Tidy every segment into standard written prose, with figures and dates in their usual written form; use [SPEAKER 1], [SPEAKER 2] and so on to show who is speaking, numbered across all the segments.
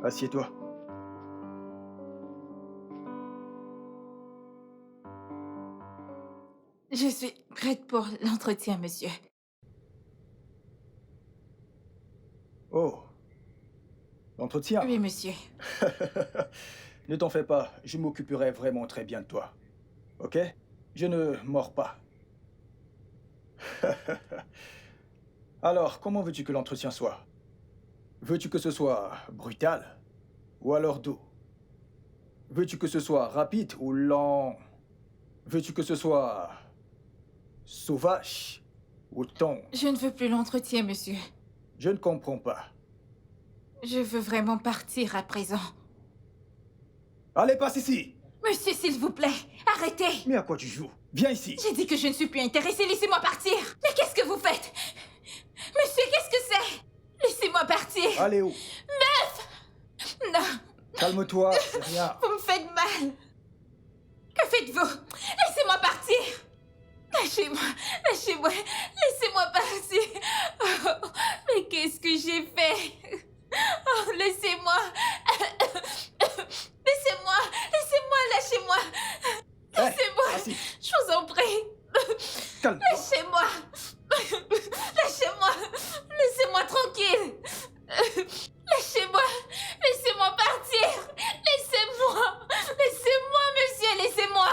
[SPEAKER 1] Assieds-toi.
[SPEAKER 2] Je suis prête pour l'entretien, monsieur.
[SPEAKER 1] Oh, l'entretien.
[SPEAKER 2] Oui, monsieur.
[SPEAKER 1] Ne t'en fais pas, je m'occuperai vraiment très bien de toi. Ok? Je ne mords pas. Alors, comment veux-tu que l'entretien soit? Veux-tu que ce soit brutal? Ou alors doux? Veux-tu que ce soit rapide ou lent? Veux-tu que ce soit sauvage ou tendre?
[SPEAKER 2] Je ne veux plus l'entretien, monsieur.
[SPEAKER 1] Je ne comprends pas.
[SPEAKER 2] Je veux vraiment partir à présent.
[SPEAKER 1] Allez, passe ici!
[SPEAKER 2] Monsieur, s'il vous plaît, arrêtez!
[SPEAKER 1] Mais à quoi tu joues? Viens ici!
[SPEAKER 2] J'ai dit que je ne suis plus intéressée, laissez-moi partir! Mais qu'est-ce que vous faites? Monsieur, qu'est-ce que c'est? Laissez-moi partir!
[SPEAKER 1] Allez où?
[SPEAKER 2] Non,
[SPEAKER 1] Calme-toi, c'est rien.
[SPEAKER 2] vous me faites mal! Que faites-vous? Laissez-moi partir! Lâchez-moi, lâchez-moi, laissez-moi partir! Oh, mais qu'est-ce que j'ai fait? Oh, laissez-moi! Laissez-moi! Laissez-moi! Lâchez-moi!
[SPEAKER 1] Hé,
[SPEAKER 2] Laissez-moi!
[SPEAKER 1] assis,
[SPEAKER 2] Je vous en prie!
[SPEAKER 1] calme-toi.
[SPEAKER 2] Lâchez-moi! Lâchez-moi! Laissez-moi tranquille! Lâchez-moi! Laissez-moi partir! Laissez-moi! Laissez-moi, monsieur! Laissez-moi!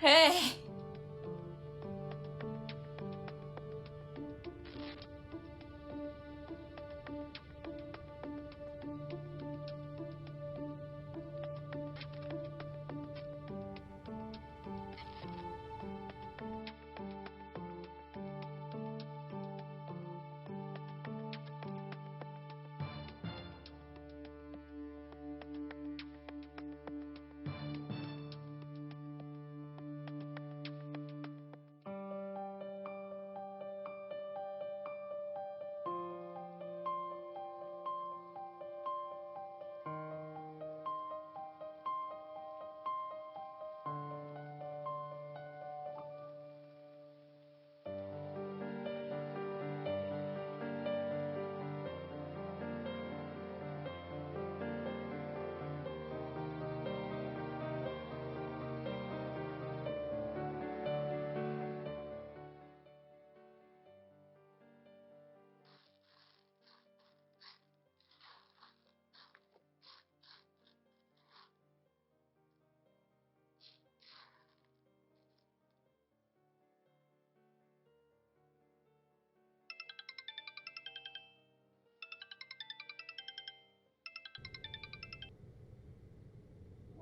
[SPEAKER 2] Hey!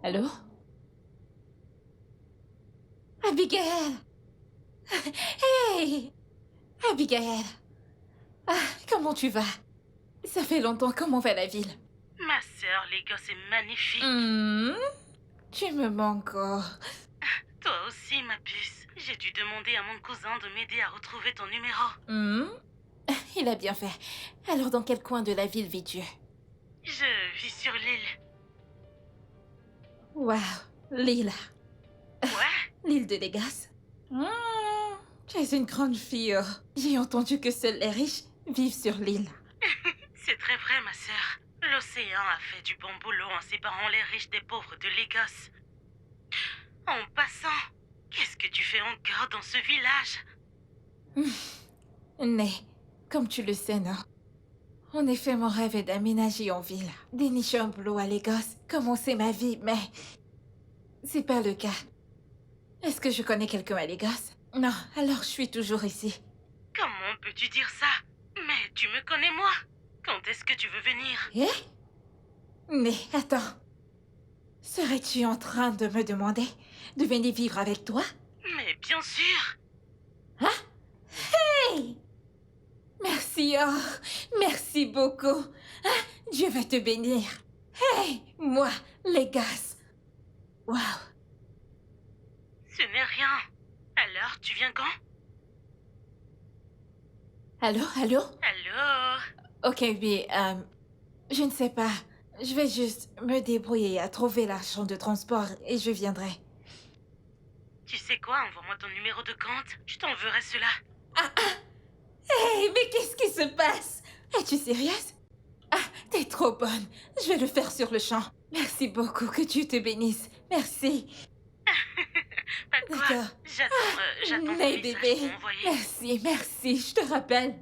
[SPEAKER 2] Allô? Abigail! Hey! Abigail! Ah, comment tu vas? Ça fait longtemps, comment va la ville?
[SPEAKER 3] Ma sœur, les gosses, c'est magnifique.
[SPEAKER 2] Hmm, tu me manques encore.
[SPEAKER 3] Toi aussi, ma puce. J'ai dû demander à mon cousin de m'aider à retrouver ton numéro.
[SPEAKER 2] Hmm, il a bien fait. Alors, dans quel coin de la ville vis-tu?
[SPEAKER 3] Je vis sur l'île.
[SPEAKER 2] Waouh, l'île.
[SPEAKER 3] Quoi?
[SPEAKER 2] L'île de Légas. Tu es une grande fille. Oh. J'ai entendu que seuls les riches vivent sur l'île.
[SPEAKER 3] C'est très vrai, ma sœur. L'océan a fait du bon boulot en séparant les riches des pauvres de Lagos. En passant, qu'est-ce que tu fais encore dans ce village?
[SPEAKER 2] Mais, comme tu le sais, non? En effet, mon rêve est d'aménager en ville, dénicher un boulot à Lagos, commencer ma vie, mais c'est pas le cas. Est-ce que je connais quelqu'un à Lagos? Non, alors je suis toujours ici.
[SPEAKER 3] Comment peux-tu dire ça? Mais tu me connais, moi. Quand est-ce que tu veux venir?
[SPEAKER 2] Eh? Mais attends, serais-tu en train de me demander de venir vivre avec toi?
[SPEAKER 3] Mais bien sûr.
[SPEAKER 2] Hey! Merci, oh, merci beaucoup. Ah, Dieu va te bénir. Hey, moi, Lagos. Waouh.
[SPEAKER 3] Ce n'est rien. Alors, tu viens quand?
[SPEAKER 2] Allô, allô?
[SPEAKER 3] Allô?
[SPEAKER 2] Ok, oui, Je ne sais pas. Je vais juste me débrouiller à trouver l'argent de transport et je viendrai.
[SPEAKER 3] Tu sais quoi, envoie-moi ton numéro de compte. Je t'enverrai cela.
[SPEAKER 2] Hé, mais qu'est-ce qui se passe? Es-tu sérieuse? Ah, t'es trop bonne. Je vais le faire sur le champ. Merci beaucoup, que Dieu te bénisse. Merci.
[SPEAKER 3] Pas de quoi.
[SPEAKER 2] D'accord.
[SPEAKER 3] J'attends ton
[SPEAKER 2] Mais
[SPEAKER 3] message
[SPEAKER 2] bébé,
[SPEAKER 3] pour m'envoyer.
[SPEAKER 2] merci, merci, je te rappelle.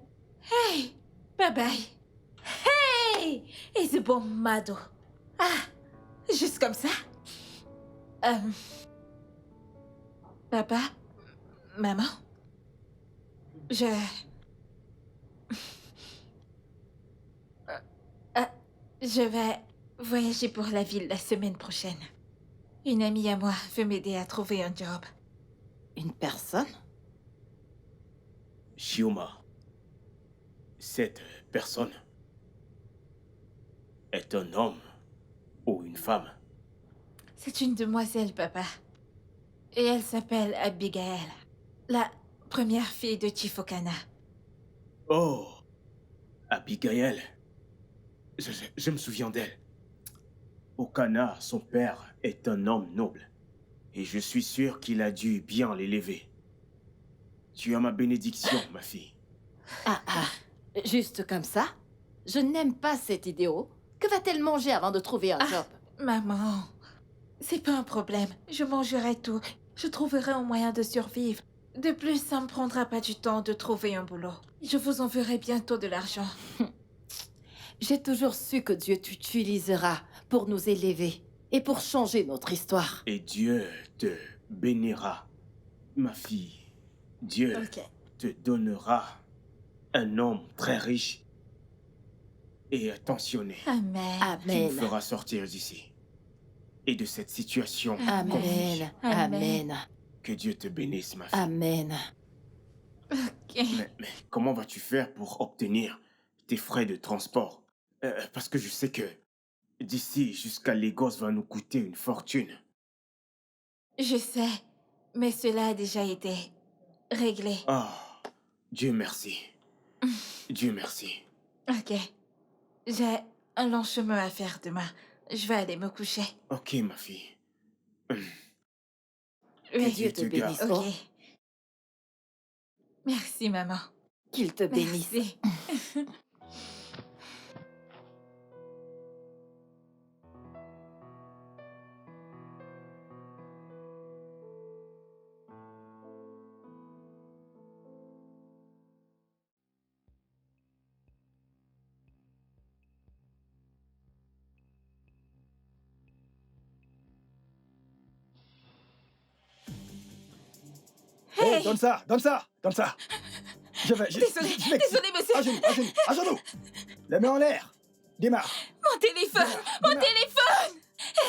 [SPEAKER 2] Hey, bye bye. Hey, et ce bon mado. Ah, juste comme ça. Euh, Papa, maman, je... Euh, je vais voyager pour la ville la semaine prochaine. Une amie à moi veut m'aider à trouver un job.
[SPEAKER 4] Une personne?
[SPEAKER 5] Shioma, cette personne est un homme ou une femme?
[SPEAKER 2] C'est une demoiselle, papa. Et elle s'appelle Abigail, la première fille de Chifokana.
[SPEAKER 5] Oh, Abigail. Je me souviens d'elle. Okana, son père, est un homme noble. Et je suis sûr qu'il a dû bien l'élever. Tu as ma bénédiction, ma fille.
[SPEAKER 4] Juste comme ça? Je n'aime pas cet idéo. Que va-t-elle manger avant de trouver un job?
[SPEAKER 2] Maman, c'est pas un problème. Je mangerai tout. Je trouverai un moyen de survivre. De plus, ça me prendra pas du temps de trouver un boulot. Je vous enverrai bientôt de l'argent.
[SPEAKER 4] J'ai toujours su que Dieu t'utilisera pour nous élever et pour changer notre histoire.
[SPEAKER 5] Et Dieu te bénira, ma fille. Dieu
[SPEAKER 2] Ok.
[SPEAKER 5] te donnera un homme très riche et attentionné
[SPEAKER 2] Amen.
[SPEAKER 5] qui
[SPEAKER 4] Amen.
[SPEAKER 5] nous fera sortir d'ici et de cette situation.
[SPEAKER 4] Amen. Amen.
[SPEAKER 5] Que Dieu te bénisse, ma fille.
[SPEAKER 4] Amen.
[SPEAKER 2] Ok.
[SPEAKER 5] Mais comment vas-tu faire pour obtenir tes frais de transport? Parce que je sais que d'ici jusqu'à Lagos va nous coûter une fortune.
[SPEAKER 2] Je sais, mais cela a déjà été réglé.
[SPEAKER 5] Ah, Dieu merci. Dieu merci.
[SPEAKER 2] Ok. J'ai un long chemin à faire demain. Je vais aller me coucher.
[SPEAKER 5] Ok, ma fille.
[SPEAKER 4] Que
[SPEAKER 2] Oui.
[SPEAKER 4] Dieu te
[SPEAKER 5] te garde.
[SPEAKER 4] bénisse.
[SPEAKER 2] Ok.
[SPEAKER 4] Oh,
[SPEAKER 2] Merci, maman.
[SPEAKER 4] qu'il te bénisse.
[SPEAKER 2] Merci.
[SPEAKER 1] Hé, donne ça, donne ça, donne ça.
[SPEAKER 2] Désolé, désolé, monsieur.
[SPEAKER 1] À genoux, à genoux, à genoux. Les mains en l'air. Démarre.
[SPEAKER 2] Mon téléphone! Mon
[SPEAKER 1] Démarre.
[SPEAKER 2] téléphone!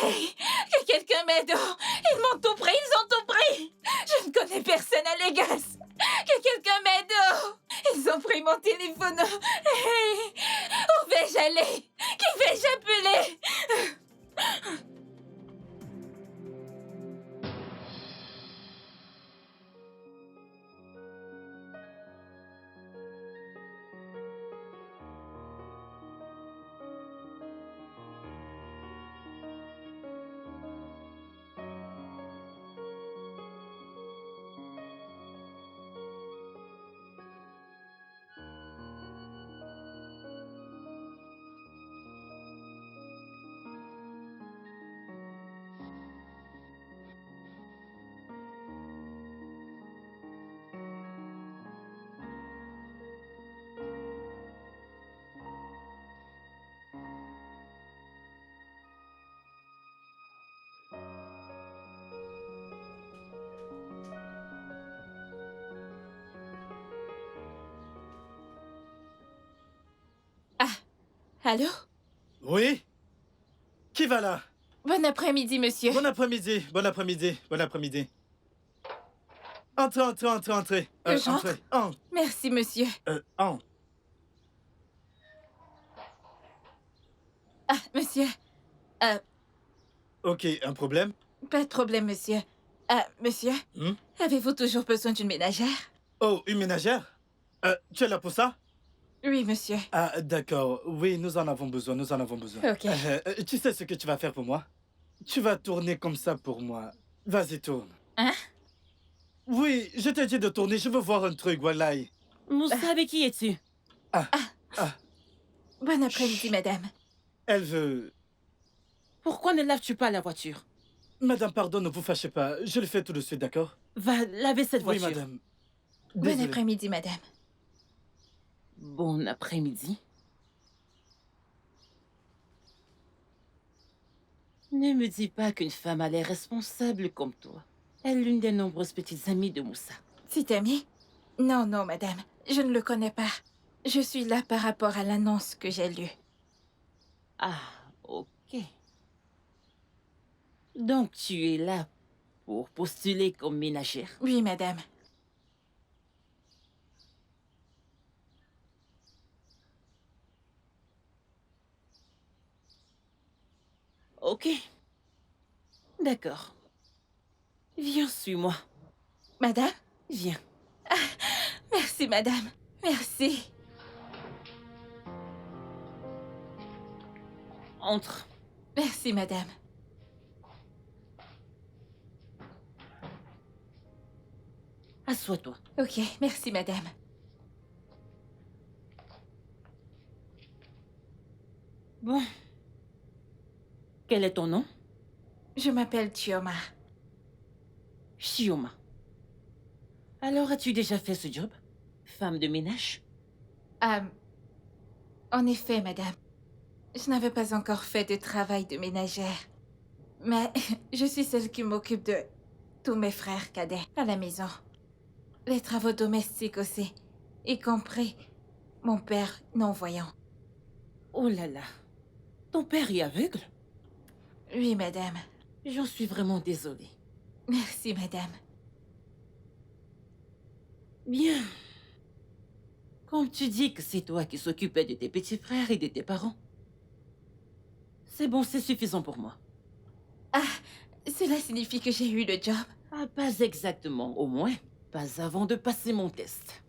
[SPEAKER 2] Hey! Que quelqu'un m'aide! Ils m'ont tout pris! Ils ont tout pris! Je ne connais personne à Lagos! Que quelqu'un m'aide! Ils ont pris mon téléphone! Hey! Où vais-je aller? Qui vais-je appeler? Allô?
[SPEAKER 6] Oui? Qui va là?
[SPEAKER 2] Bon après-midi, monsieur.
[SPEAKER 6] Bon après-midi, bon après-midi, bon après-midi. Entrez, entrez, entrez, entrez.
[SPEAKER 2] Que j'entre?
[SPEAKER 6] Entrez. Entre.
[SPEAKER 2] Merci, monsieur.
[SPEAKER 6] Entre.
[SPEAKER 2] Ah, monsieur.
[SPEAKER 6] Ok, un problème?
[SPEAKER 2] Pas de problème, monsieur. Ah, monsieur,
[SPEAKER 6] Hmm?
[SPEAKER 2] avez-vous toujours besoin d'une ménagère?
[SPEAKER 6] Oh, une ménagère? Tu es là pour ça?
[SPEAKER 2] Oui, monsieur.
[SPEAKER 6] Ah, d'accord. Oui, nous en avons besoin, nous en avons besoin.
[SPEAKER 2] Ok.
[SPEAKER 6] Tu sais ce que tu vas faire pour moi? Tu vas tourner comme ça pour moi. Vas-y, tourne.
[SPEAKER 2] Hein?
[SPEAKER 6] Oui, je t'ai dit de tourner, je veux voir un truc, voilà.
[SPEAKER 4] Moussa, avec qui es-tu?
[SPEAKER 2] Bon après-midi, madame.
[SPEAKER 6] Elle veut...
[SPEAKER 4] Pourquoi ne laves-tu pas la voiture?
[SPEAKER 6] Madame, pardon, ne vous fâchez pas. Je le fais tout de suite, d'accord?
[SPEAKER 4] Va laver cette
[SPEAKER 6] Oui,
[SPEAKER 4] voiture.
[SPEAKER 6] madame.
[SPEAKER 2] Bon
[SPEAKER 6] Désolé.
[SPEAKER 2] après-midi, madame.
[SPEAKER 4] Bon après-midi. Ne me dis pas qu'une femme a l'air responsable comme toi est l'une des nombreuses petites amies de Moussa.
[SPEAKER 2] C'est ami? Non, non, madame. Je ne le connais pas. Je suis là par rapport à l'annonce que j'ai lue.
[SPEAKER 4] Ah, ok. Donc tu es là pour postuler comme ménagère.
[SPEAKER 2] Oui, madame.
[SPEAKER 4] Ok. D'accord. Viens, suis-moi.
[SPEAKER 2] Madame?
[SPEAKER 4] Viens.
[SPEAKER 2] Merci, madame. Merci.
[SPEAKER 4] Entre.
[SPEAKER 2] Merci, madame.
[SPEAKER 4] Assois-toi.
[SPEAKER 2] Ok, merci, madame.
[SPEAKER 4] Bon. Quel est ton nom?
[SPEAKER 2] Je m'appelle Chioma.
[SPEAKER 4] Chioma. Alors, as-tu déjà fait ce job? Femme de ménage?
[SPEAKER 2] En effet, madame. Je n'avais pas encore fait de travail de ménagère. Mais je suis celle qui m'occupe de tous mes frères cadets à la maison. Les travaux domestiques aussi, y compris mon père non-voyant.
[SPEAKER 4] Oh là là. Ton père est aveugle?
[SPEAKER 2] Oui, madame.
[SPEAKER 4] J'en suis vraiment désolée.
[SPEAKER 2] Merci, madame.
[SPEAKER 4] Bien. Comme tu dis que c'est toi qui s'occupais de tes petits frères et de tes parents. C'est bon, c'est suffisant pour moi.
[SPEAKER 2] Cela signifie que j'ai eu le job.
[SPEAKER 4] Ah, pas exactement, au moins. Pas avant de passer mon test.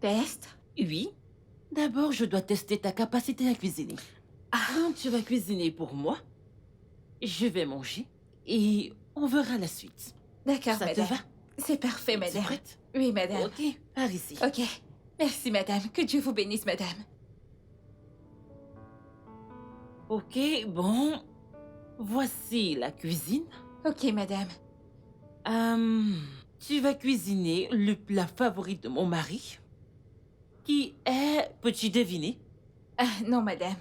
[SPEAKER 2] Test?
[SPEAKER 4] Oui. D'abord, je dois tester ta capacité à cuisiner. Donc, tu vas cuisiner pour moi. Je vais manger. Et on verra la suite.
[SPEAKER 2] D'accord,
[SPEAKER 4] Ça te
[SPEAKER 2] madame.
[SPEAKER 4] va?
[SPEAKER 2] C'est parfait,
[SPEAKER 4] Es-tu
[SPEAKER 2] madame.
[SPEAKER 4] prête?
[SPEAKER 2] Oui, madame.
[SPEAKER 4] Ok, par ici.
[SPEAKER 2] Ok. Merci, madame. Que Dieu vous bénisse, madame.
[SPEAKER 4] Ok, bon. Voici la cuisine.
[SPEAKER 2] Ok, madame.
[SPEAKER 4] Tu vas cuisiner le plat favori de mon mari. Qui est... Peux-tu deviner?
[SPEAKER 2] Non, madame.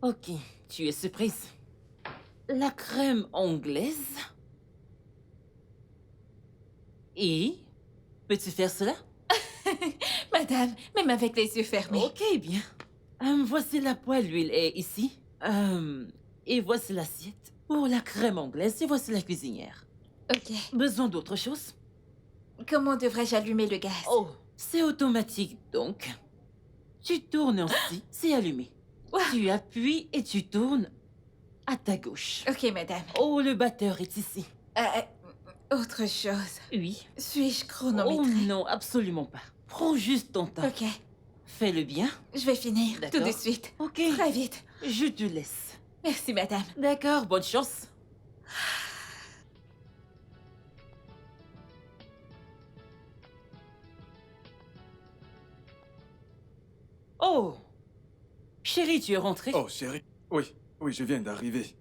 [SPEAKER 4] Ok, tu es surprise. La crème anglaise. Et... Peux-tu faire cela?
[SPEAKER 2] Madame, même avec les yeux fermés.
[SPEAKER 4] Ok, bien. Voici la poêle, l'huile est ici. Et voici l'assiette pour la crème anglaise et voici la cuisinière.
[SPEAKER 2] Ok.
[SPEAKER 4] Besoin d'autre chose?
[SPEAKER 2] Comment devrais-je allumer le gaz?
[SPEAKER 4] Oh, c'est automatique donc. Tu tournes ainsi, c'est allumé.
[SPEAKER 2] Ouah.
[SPEAKER 4] Tu appuies et tu tournes à ta gauche.
[SPEAKER 2] Ok, madame.
[SPEAKER 4] Oh, le batteur est ici.
[SPEAKER 2] Autre chose.
[SPEAKER 4] Oui.
[SPEAKER 2] Suis-je
[SPEAKER 4] Oh
[SPEAKER 2] chronométrée?
[SPEAKER 4] non, absolument pas. Prends juste ton temps.
[SPEAKER 2] Ok.
[SPEAKER 4] Fais-le bien.
[SPEAKER 2] Je vais finir tout
[SPEAKER 4] D'accord.
[SPEAKER 2] de suite.
[SPEAKER 4] Ok.
[SPEAKER 2] Très vite.
[SPEAKER 4] Je te laisse.
[SPEAKER 2] Merci, madame.
[SPEAKER 4] D'accord, bonne chance. Oh! Chérie, tu es rentrée?
[SPEAKER 1] Oh, chérie. Oui, oui, je viens d'arriver.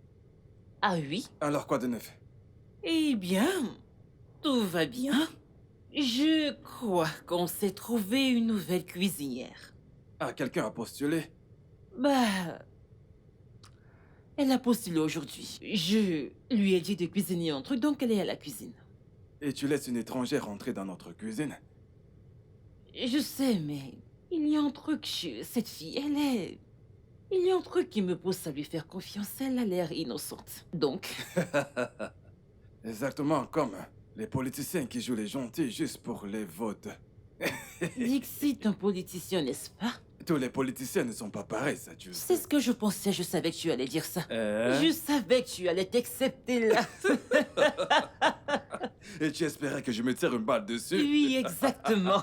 [SPEAKER 4] Ah oui?
[SPEAKER 1] Alors, quoi de neuf?
[SPEAKER 4] Eh bien, tout va bien. Je crois qu'on s'est trouvé une nouvelle cuisinière.
[SPEAKER 1] Ah, quelqu'un a postulé?
[SPEAKER 4] Bah... Elle a postulé aujourd'hui. Je lui ai dit de cuisiner un truc, donc elle est à la cuisine.
[SPEAKER 1] Et tu laisses une étrangère entrer dans notre cuisine?
[SPEAKER 4] Je sais, mais il y a un truc chez cette fille. Elle est... Il y a un truc qui me pousse à lui faire confiance. Elle a l'air innocente. Donc,
[SPEAKER 1] Exactement comme les politiciens qui jouent les gentils juste pour les votes.
[SPEAKER 4] Dixit, un politicien, n'est-ce pas?
[SPEAKER 1] Tous les politiciens ne sont pas pareils, ça, tu le
[SPEAKER 4] C'est
[SPEAKER 1] sais.
[SPEAKER 4] ce que je pensais. Je savais que tu allais dire ça. Je savais que tu allais t'accepter là.
[SPEAKER 7] Et tu espérais que je me tire une balle dessus?
[SPEAKER 4] Oui, exactement.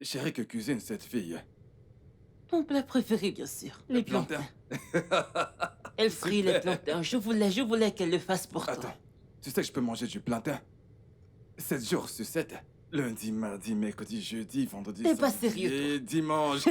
[SPEAKER 7] Chérie, que cuisine cette fille?
[SPEAKER 4] Mon plat préféré, bien sûr. Les plantains. Elle frit les
[SPEAKER 7] Super.
[SPEAKER 4] plantains. Je voulais qu'elle le fasse pour toi.
[SPEAKER 7] Attends, tu sais que je peux manger du plantain 7 jours sur 7. Lundi, mardi, mercredi, jeudi, vendredi,
[SPEAKER 4] T'es pas
[SPEAKER 7] samedi
[SPEAKER 4] sérieux,
[SPEAKER 7] et dimanche.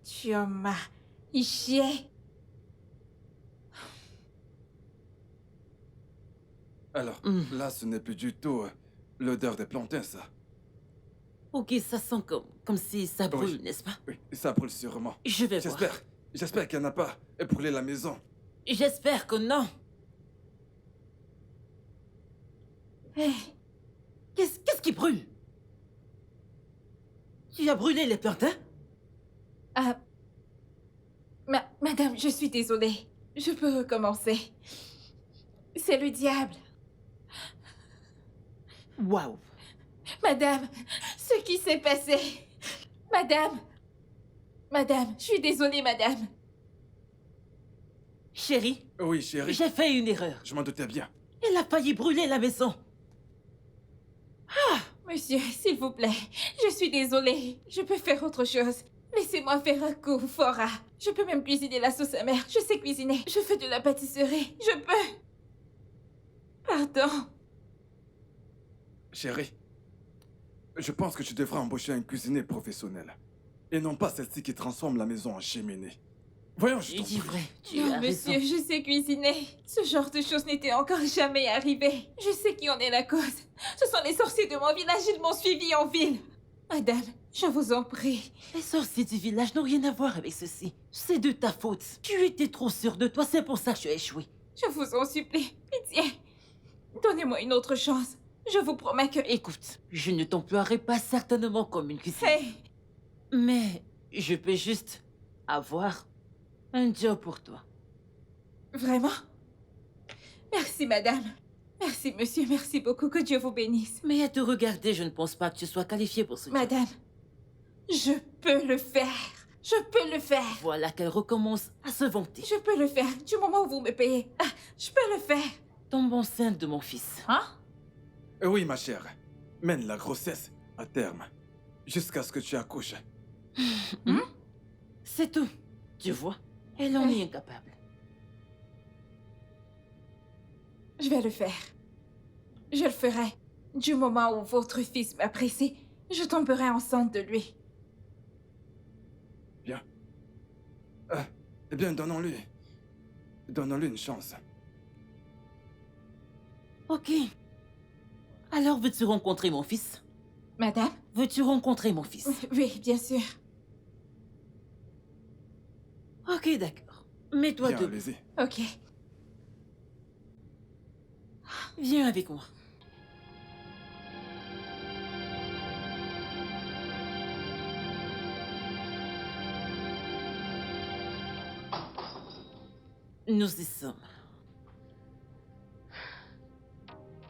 [SPEAKER 2] Chioma, Ishie.
[SPEAKER 7] Alors, là, ce n'est plus du tout l'odeur des plantains, ça.
[SPEAKER 4] Ok, ça sent comme si ça brûle,
[SPEAKER 7] Oui.
[SPEAKER 4] n'est-ce pas?
[SPEAKER 7] Oui, ça brûle sûrement.
[SPEAKER 4] Je vais voir.
[SPEAKER 7] J'espère qu'elle n'a pas brûlé la maison.
[SPEAKER 4] J'espère que non.
[SPEAKER 2] Hey,
[SPEAKER 4] Qu'est-ce qui brûle? Tu as brûlé les plantains?
[SPEAKER 2] ah, madame, je suis désolée. Je peux recommencer. C'est le diable.
[SPEAKER 4] Waouh.
[SPEAKER 2] Madame, ce qui s'est passé. Madame, je suis désolée, madame.
[SPEAKER 4] Chérie,
[SPEAKER 7] Oui, chérie,
[SPEAKER 4] j'ai fait une erreur.
[SPEAKER 7] je m'en doutais bien.
[SPEAKER 4] Elle a failli brûler la maison.
[SPEAKER 2] Monsieur, s'il vous plaît, je suis désolée. Je peux faire autre chose. Laissez-moi faire un coup, Fora. Je peux même cuisiner la sauce amère. Je sais cuisiner. Je fais de la pâtisserie. Je peux. Pardon.
[SPEAKER 7] Chérie, Je pense que tu devrais embaucher un cuisinier professionnel. Et non pas celle-ci qui transforme la maison en cheminée. Voyons, je
[SPEAKER 4] Tu
[SPEAKER 7] t'en
[SPEAKER 4] dis
[SPEAKER 7] prie.
[SPEAKER 4] vrai, tu
[SPEAKER 2] Non,
[SPEAKER 4] as raison.
[SPEAKER 2] monsieur, je sais cuisiner. Ce genre de choses n'était encore jamais arrivé. Je sais qui en est la cause. Ce sont les sorciers de mon village, ils m'ont suivi en ville. Madame, je vous en prie.
[SPEAKER 4] Les sorciers du village n'ont rien à voir avec ceci. C'est de ta faute. Tu étais trop sûre de toi, c'est pour ça que tu as échoué.
[SPEAKER 2] Je vous en supplie, pitié. Donnez-moi une autre chance. Je vous promets que...
[SPEAKER 4] Écoute, je ne t'emploierai pas certainement comme une cuisinière.
[SPEAKER 2] Hey,
[SPEAKER 4] Mais je peux juste avoir un job pour toi.
[SPEAKER 2] vraiment? Merci, madame. Merci, monsieur. Merci beaucoup. Que Dieu vous bénisse.
[SPEAKER 4] Mais à te regarder, je ne pense pas que tu sois qualifiée pour ce job.
[SPEAKER 2] Madame, je peux le faire. Je peux le faire.
[SPEAKER 4] Voilà qu'elle recommence à se vanter.
[SPEAKER 2] Je peux le faire. Du moment où vous me payez. Ah, je peux le faire.
[SPEAKER 4] Tombe enceinte de mon fils.
[SPEAKER 2] Hein?
[SPEAKER 7] Oui, ma chère. Mène la grossesse à terme. Jusqu'à ce que tu accouches.
[SPEAKER 4] C'est tout. Tu vois, elle en est incapable.
[SPEAKER 2] Je vais le faire. Je le ferai. Du moment où votre fils m'apprécie, je tomberai enceinte de lui.
[SPEAKER 7] Bien. Eh bien, donnons-lui. Donnons-lui une chance.
[SPEAKER 4] Ok. Alors, veux-tu rencontrer mon fils?
[SPEAKER 2] Madame?
[SPEAKER 4] Veux-tu rencontrer mon fils?
[SPEAKER 2] Oui, bien sûr.
[SPEAKER 4] Ok, d'accord. Mets-toi
[SPEAKER 7] Bien,
[SPEAKER 4] debout.
[SPEAKER 7] allez-y.
[SPEAKER 2] Ok.
[SPEAKER 4] Viens avec moi. Nous y sommes.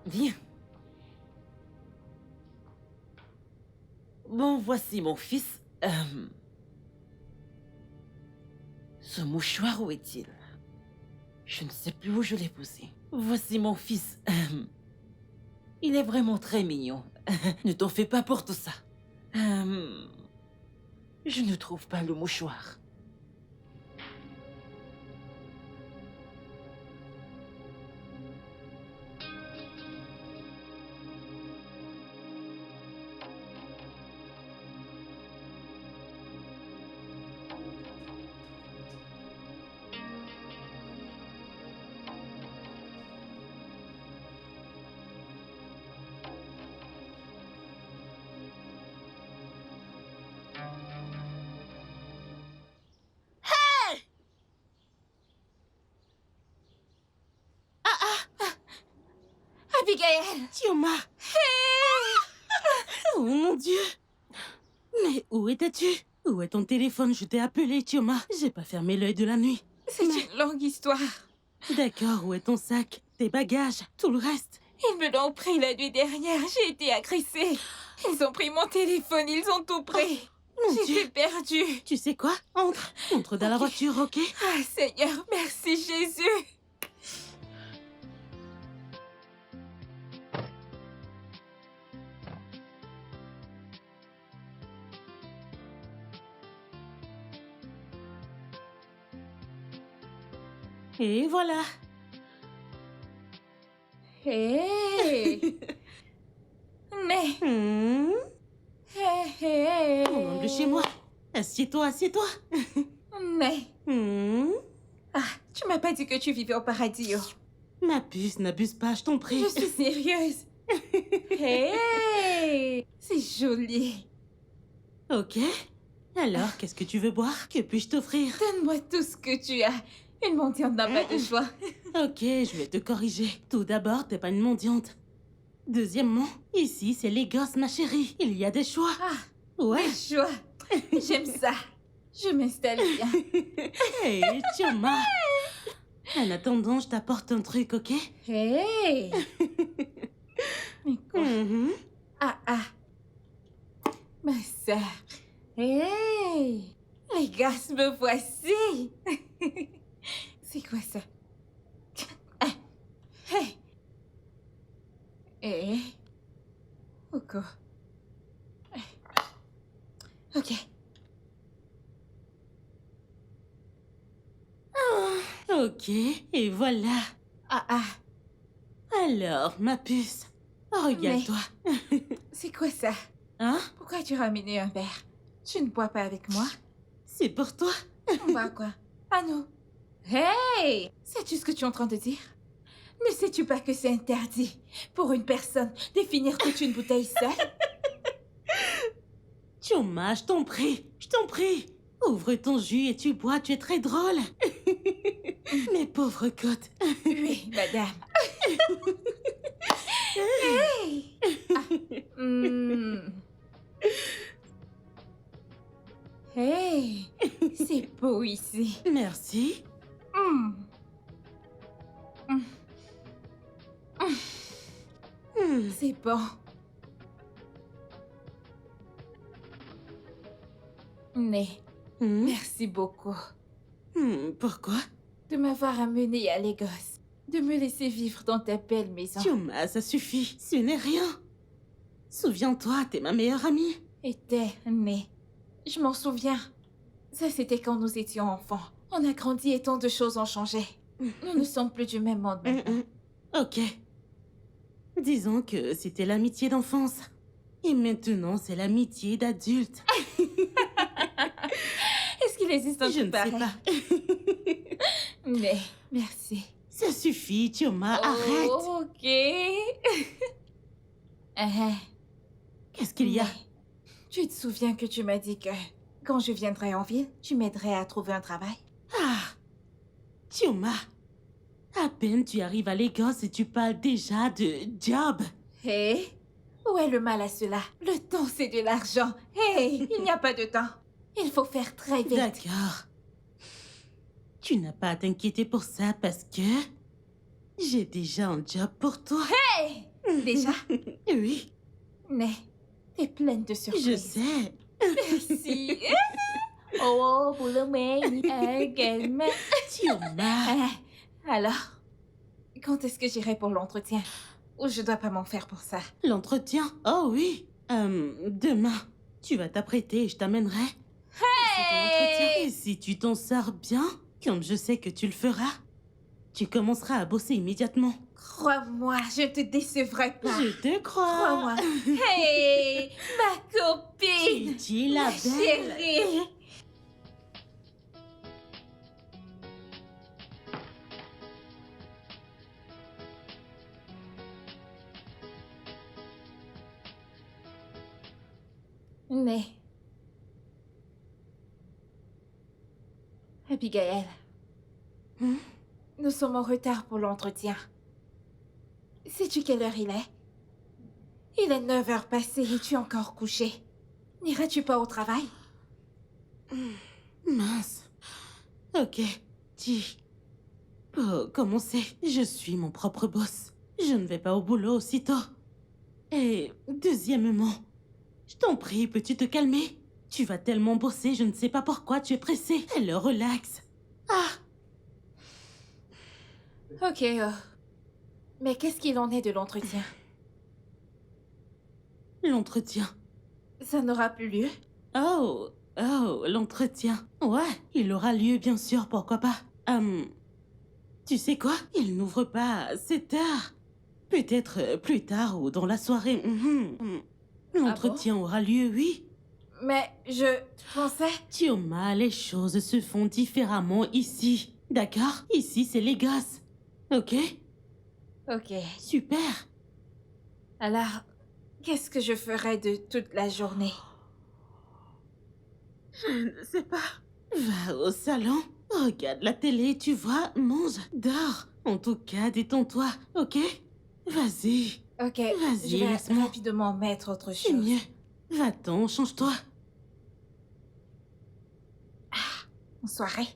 [SPEAKER 4] Viens. Bon, voici mon fils. Ce mouchoir, où est-il? Je ne sais plus où je l'ai posé. Voici mon fils. Il est vraiment très mignon. Ne t'en fais pas pour tout ça. Je ne trouve pas le mouchoir.
[SPEAKER 2] Abigail!
[SPEAKER 8] Tioma! Oh mon Dieu! Mais où étais-tu? Où est ton téléphone? Je t'ai appelé, Tioma. J'ai pas fermé l'œil de la nuit.
[SPEAKER 2] C'est une longue histoire.
[SPEAKER 8] D'accord, où est ton sac? Tes bagages? Tout le reste?
[SPEAKER 2] Ils me l'ont pris la nuit dernière. J'ai été agressée. Ils ont pris mon téléphone. Ils ont tout pris.
[SPEAKER 8] Mon Dieu!
[SPEAKER 2] J'étais perdue.
[SPEAKER 8] Tu sais quoi? Entre dans la voiture, ok?
[SPEAKER 2] Ah, Seigneur, merci Jésus.
[SPEAKER 8] Et voilà!
[SPEAKER 2] Hey! Mais... Hey!
[SPEAKER 8] On entre chez moi. Assieds-toi, assieds-toi.
[SPEAKER 2] Mais...
[SPEAKER 8] Hmm?
[SPEAKER 2] Ah, tu m'as pas dit que tu vivais au paradis, oh.
[SPEAKER 8] Ma puce, n'abuse pas, je t'en prie.
[SPEAKER 2] Je suis sérieuse. Hey! C'est joli.
[SPEAKER 8] Ok. Alors, qu'est-ce que tu veux boire? Que puis-je t'offrir?
[SPEAKER 2] Donne-moi tout ce que tu as. Une mendiante n'a pas de choix.
[SPEAKER 8] Ok, je vais te corriger. Tout d'abord, t'es pas une mendiante. Deuxièmement, ici, c'est les gosses, ma chérie. Il y a des choix.
[SPEAKER 2] Ah,
[SPEAKER 8] Ouais.
[SPEAKER 2] des choix. J'aime ça. Je m'installe bien.
[SPEAKER 8] Hey, Tioma. En attendant, je t'apporte un truc, ok?
[SPEAKER 2] Hey! Mais quoi?
[SPEAKER 8] Mhm.
[SPEAKER 2] Ah, ah. Ma sœur. Hey! Les gars, me voici! C'est quoi ça? Ah. Hey! Hey! Encore. Ok.
[SPEAKER 8] Ok, et voilà.
[SPEAKER 2] Ah, ah.
[SPEAKER 8] Alors, ma puce, regarde-toi.
[SPEAKER 2] C'est quoi ça?
[SPEAKER 8] Hein?
[SPEAKER 2] Pourquoi as-tu ramené un verre? Tu ne bois pas avec moi?
[SPEAKER 8] C'est pour toi.
[SPEAKER 2] On boit quoi? À nous. Hey! Sais-tu ce que tu es en train de dire? Ne sais-tu pas que c'est interdit pour une personne de finir toute une bouteille seule?
[SPEAKER 8] Chioma, je t'en prie. Je t'en prie. Ouvre ton jus et tu bois, tu es très drôle. Mes pauvres côtes.
[SPEAKER 2] Oui, madame. Hey! Ah. Hey! C'est beau ici.
[SPEAKER 8] Merci.
[SPEAKER 2] Mm. C'est bon. Mais merci beaucoup
[SPEAKER 8] Pourquoi?
[SPEAKER 2] de m'avoir amené à Lagos, de me laisser vivre dans ta belle maison.
[SPEAKER 8] Chioma, ça suffit. Ce n'est rien. Souviens-toi, t'es ma meilleure amie.
[SPEAKER 2] Et t'es né. Je m'en souviens. Ça, c'était quand nous étions enfants. On a grandi et tant de choses ont changé. Nous ne sommes plus du même monde maintenant.
[SPEAKER 8] Ok. Disons que c'était l'amitié d'enfance. Et maintenant, c'est l'amitié d'adulte.
[SPEAKER 2] Est-ce qu'il existe un
[SPEAKER 8] Je
[SPEAKER 2] truc
[SPEAKER 8] ne sais
[SPEAKER 2] pareil?
[SPEAKER 8] pas.
[SPEAKER 2] Mais merci.
[SPEAKER 8] Ça suffit, Chioma, arrête.
[SPEAKER 2] Ok.
[SPEAKER 8] Qu'est-ce qu'il y a?
[SPEAKER 2] Mais tu te souviens que tu m'as dit que quand je viendrai en ville, tu m'aiderais à trouver un travail?
[SPEAKER 8] Ah, Chioma, à peine tu arrives à Lagos et tu parles déjà de job.
[SPEAKER 2] Hé, où est le mal à cela? Le temps, c'est de l'argent. Hé, il n'y a pas de temps. Il faut faire très vite.
[SPEAKER 8] D'accord. Tu n'as pas à t'inquiéter pour ça parce que j'ai déjà un job pour toi.
[SPEAKER 2] Hé, déjà?
[SPEAKER 8] Oui,
[SPEAKER 2] Mais t'es pleine de surprises.
[SPEAKER 8] je sais.
[SPEAKER 2] Merci. Oh, vous l'aimez également.
[SPEAKER 8] Chioma,
[SPEAKER 2] Alors, quand est-ce que j'irai pour l'entretien? Ou je dois pas m'en faire pour ça?
[SPEAKER 8] l'entretien. Oh oui. Demain, tu vas t'apprêter et je t'amènerai. C'est ton entretien. Et si tu t'en sors bien, comme je sais que tu le feras, tu commenceras à bosser immédiatement.
[SPEAKER 2] Crois-moi, je te décevrai pas.
[SPEAKER 8] Je te crois.
[SPEAKER 2] Crois-moi. Hey, ma copine.
[SPEAKER 8] Gigi, la
[SPEAKER 2] Ma
[SPEAKER 8] belle.
[SPEAKER 2] chérie. Mais... Abigail, nous sommes en retard pour l'entretien. Sais-tu quelle heure il est? Il est 9 heures passées et tu es encore couché. N'iras-tu pas au travail?
[SPEAKER 8] Mince. Ok, dis. Pour commencer, je suis mon propre boss. Je ne vais pas au boulot aussitôt. Et deuxièmement, je t'en prie, peux-tu te calmer? Tu vas tellement bosser, je ne sais pas pourquoi tu es pressé. Alors relax. Ah,
[SPEAKER 2] Ok, mais qu'est-ce qu'il en est de l'entretien?
[SPEAKER 8] l'entretien.
[SPEAKER 2] Ça n'aura plus lieu?
[SPEAKER 8] Oh, l'entretien. Ouais, il aura lieu, bien sûr, pourquoi pas. Tu sais quoi? Il n'ouvre pas à 7 heures. Peut-être plus tard ou dans la soirée. L'entretien aura lieu, oui.
[SPEAKER 2] Mais je pensais...
[SPEAKER 8] Chioma, les choses se font différemment ici. D'accord? Ici, c'est Lagos. Ok?
[SPEAKER 2] Ok.
[SPEAKER 8] Super.
[SPEAKER 2] Alors, qu'est-ce que je ferai de toute la journée?
[SPEAKER 8] Je ne sais pas. Va au salon. Regarde la télé, tu vois. Mange. Dors. En tout cas, détends-toi. Ok? Vas-y.
[SPEAKER 2] Ok,
[SPEAKER 8] Vas-y,
[SPEAKER 2] je vais
[SPEAKER 8] laisse-moi.
[SPEAKER 2] rapidement mettre autre
[SPEAKER 8] C'est
[SPEAKER 2] chose.
[SPEAKER 8] mieux. Va-t'en, change-toi.
[SPEAKER 2] En soirée.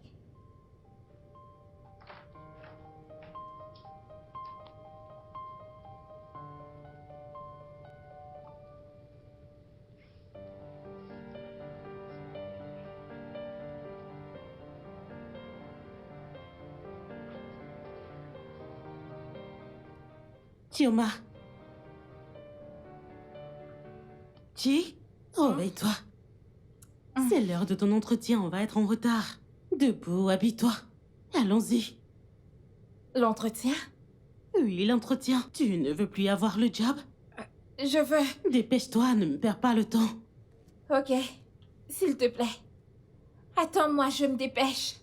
[SPEAKER 8] Chioma. Chi, réveille-toi. C'est l'heure de ton entretien, on va être en retard. Debout, habille-toi. Allons-y.
[SPEAKER 2] L'entretien?
[SPEAKER 8] Oui, l'entretien. Tu ne veux plus avoir le job?
[SPEAKER 2] Je veux...
[SPEAKER 8] Dépêche-toi, ne me perds pas le temps.
[SPEAKER 2] Ok, s'il te plaît. Attends-moi, je me dépêche.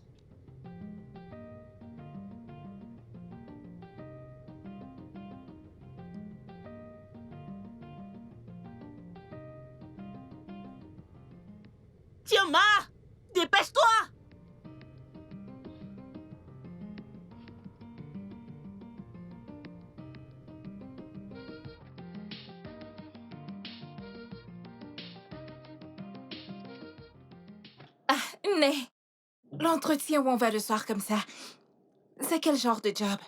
[SPEAKER 4] Tioma! Dépêche-toi!
[SPEAKER 2] Né, l'entretien où on va le soir comme ça, c'est quel genre de job?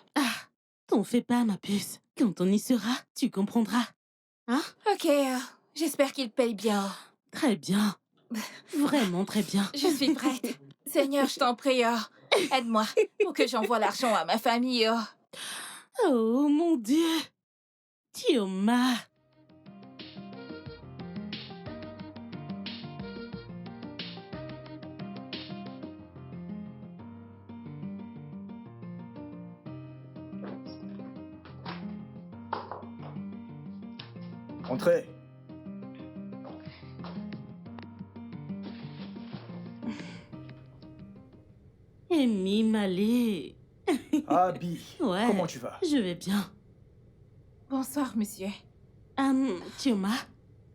[SPEAKER 8] T'en fais pas, ma puce. Quand on y sera, tu comprendras. Hein?
[SPEAKER 2] Ok, j'espère qu'il paye bien.
[SPEAKER 8] Très bien. Vraiment très bien.
[SPEAKER 2] Je suis prête. Seigneur, je t'en prie, aide-moi pour que j'envoie l'argent à ma famille.
[SPEAKER 8] Oh, mon Dieu. Tioma.
[SPEAKER 1] Entrez.
[SPEAKER 8] Amy Malé.
[SPEAKER 1] Abby,
[SPEAKER 8] Ouais.
[SPEAKER 1] comment tu vas?
[SPEAKER 8] Je vais bien.
[SPEAKER 2] Bonsoir, monsieur.
[SPEAKER 8] Tioma,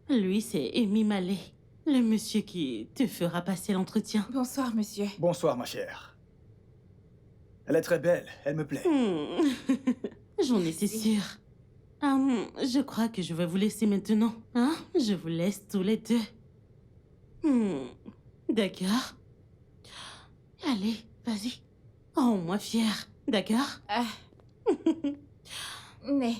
[SPEAKER 8] lui, c'est Amy Malé. Le monsieur qui te fera passer l'entretien.
[SPEAKER 2] Bonsoir, monsieur.
[SPEAKER 1] Bonsoir, ma chère. Elle est très belle, elle me plaît.
[SPEAKER 8] J'en étais sûre. Je crois que je vais vous laisser maintenant. Hein? Je vous laisse tous les deux. D'accord. Allez, vas-y. Rends-moi fière. D'accord?
[SPEAKER 2] Né,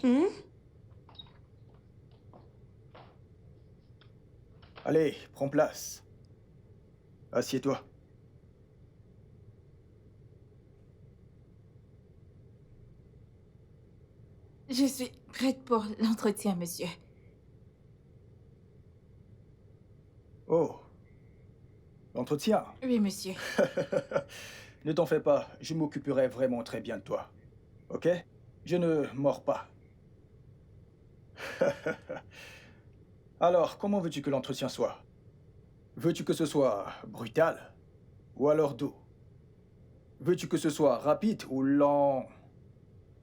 [SPEAKER 1] Allez, prends place. Assieds-toi.
[SPEAKER 2] je suis prête pour l'entretien, monsieur.
[SPEAKER 1] Oh. L'entretien.
[SPEAKER 2] Oui, monsieur.
[SPEAKER 1] Ne t'en fais pas, je m'occuperai vraiment très bien de toi. Ok? Je ne mords pas. Alors, comment veux-tu que l'entretien soit? Veux-tu que ce soit brutal? Ou alors doux? Veux-tu que ce soit rapide ou lent?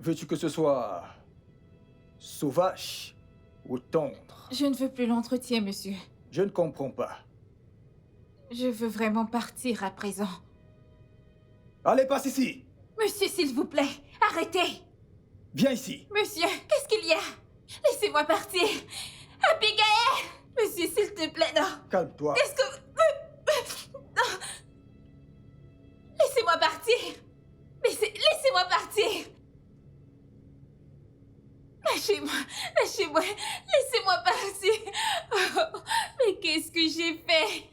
[SPEAKER 1] Veux-tu que ce soit sauvage ou tendre?
[SPEAKER 2] Je ne veux plus l'entretien, monsieur.
[SPEAKER 1] Je ne comprends pas.
[SPEAKER 2] Je veux vraiment partir à présent.
[SPEAKER 1] Allez, passe ici!
[SPEAKER 2] Monsieur, s'il vous plaît, arrêtez!
[SPEAKER 1] Viens ici!
[SPEAKER 2] Monsieur, qu'est-ce qu'il y a? Laissez-moi partir! Abigail! Monsieur, s'il te plaît, non!
[SPEAKER 1] Calme-toi.
[SPEAKER 2] Qu'est-ce que... Non. Laissez-moi partir! Laissez-moi partir! Lâchez-moi! Lâchez-moi! Laissez-moi partir! Oh, mais qu'est-ce que j'ai fait?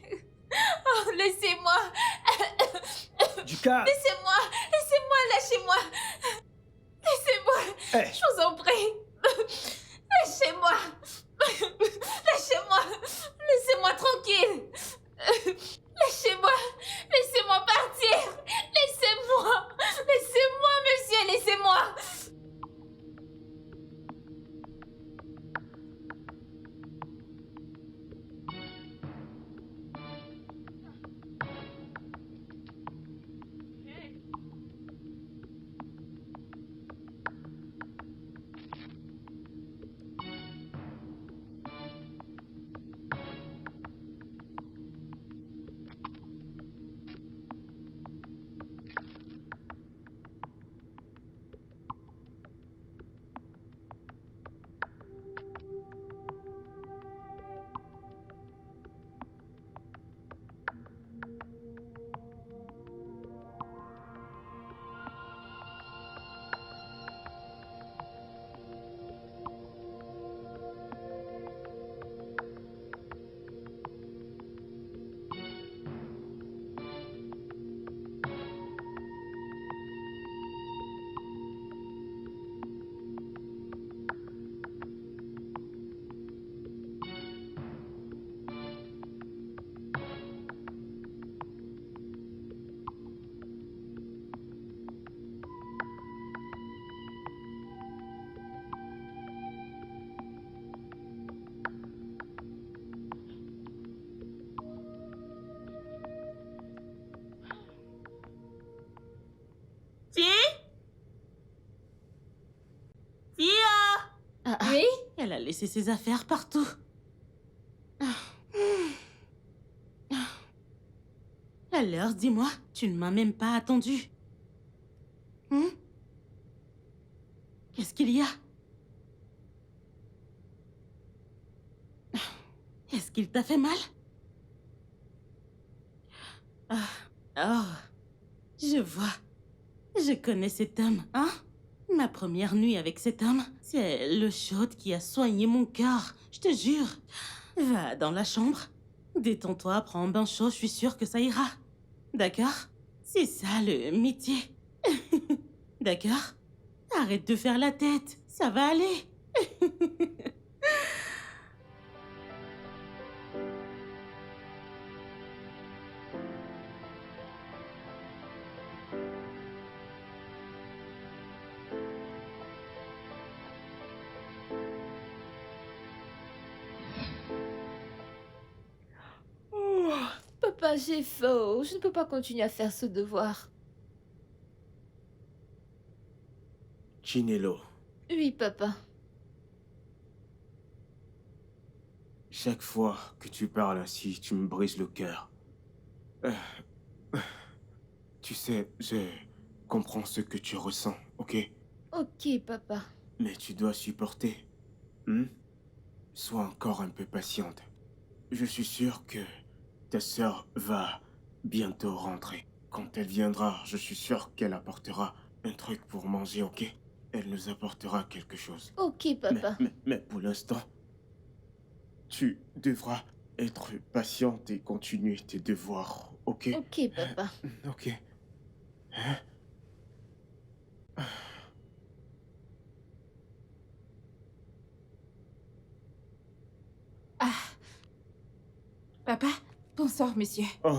[SPEAKER 2] Oh, laissez-moi!
[SPEAKER 1] Du calme!
[SPEAKER 2] Laissez-moi! Laissez-moi! Lâchez-moi! Laissez-moi!
[SPEAKER 1] Hé,
[SPEAKER 2] Je vous en prie! Lâchez-moi! Lâchez-moi! Laissez-moi tranquille! Lâchez-moi! Laissez-moi partir! Laissez-moi! Laissez-moi, monsieur! Laissez-moi!
[SPEAKER 8] laissé ses affaires partout. Alors, dis-moi, tu ne m'as même pas attendu. Qu'est-ce qu'il y a? Est-ce qu'il t'a fait mal? Oh, je vois. Je connais cet homme, hein? Ma première nuit avec cet homme, c'est l'eau chaude qui a soigné mon cœur, je te jure. Va dans la chambre, détends-toi, prends un bain chaud, je suis sûre que ça ira. D'accord? C'est ça le métier. D'accord? Arrête de faire la tête, ça va aller.
[SPEAKER 9] Papa, j'ai faim. Je ne peux pas continuer à faire ce devoir.
[SPEAKER 5] Chinelo,
[SPEAKER 9] Oui, papa.
[SPEAKER 5] chaque fois que tu parles ainsi, tu me brises le cœur. Tu sais, je comprends ce que tu ressens, ok?
[SPEAKER 9] Ok, papa.
[SPEAKER 5] Mais tu dois supporter. Sois encore un peu patiente. Je suis sûr que ta sœur va bientôt rentrer. Quand elle viendra, je suis sûr qu'elle apportera un truc pour manger, ok? Elle nous apportera quelque chose.
[SPEAKER 9] Ok, papa.
[SPEAKER 5] Mais pour l'instant, tu devras être patiente et continuer tes devoirs, ok?
[SPEAKER 9] Ok, papa.
[SPEAKER 5] Ok. Hein?
[SPEAKER 2] Papa? Bonsoir, monsieur.
[SPEAKER 5] Oh,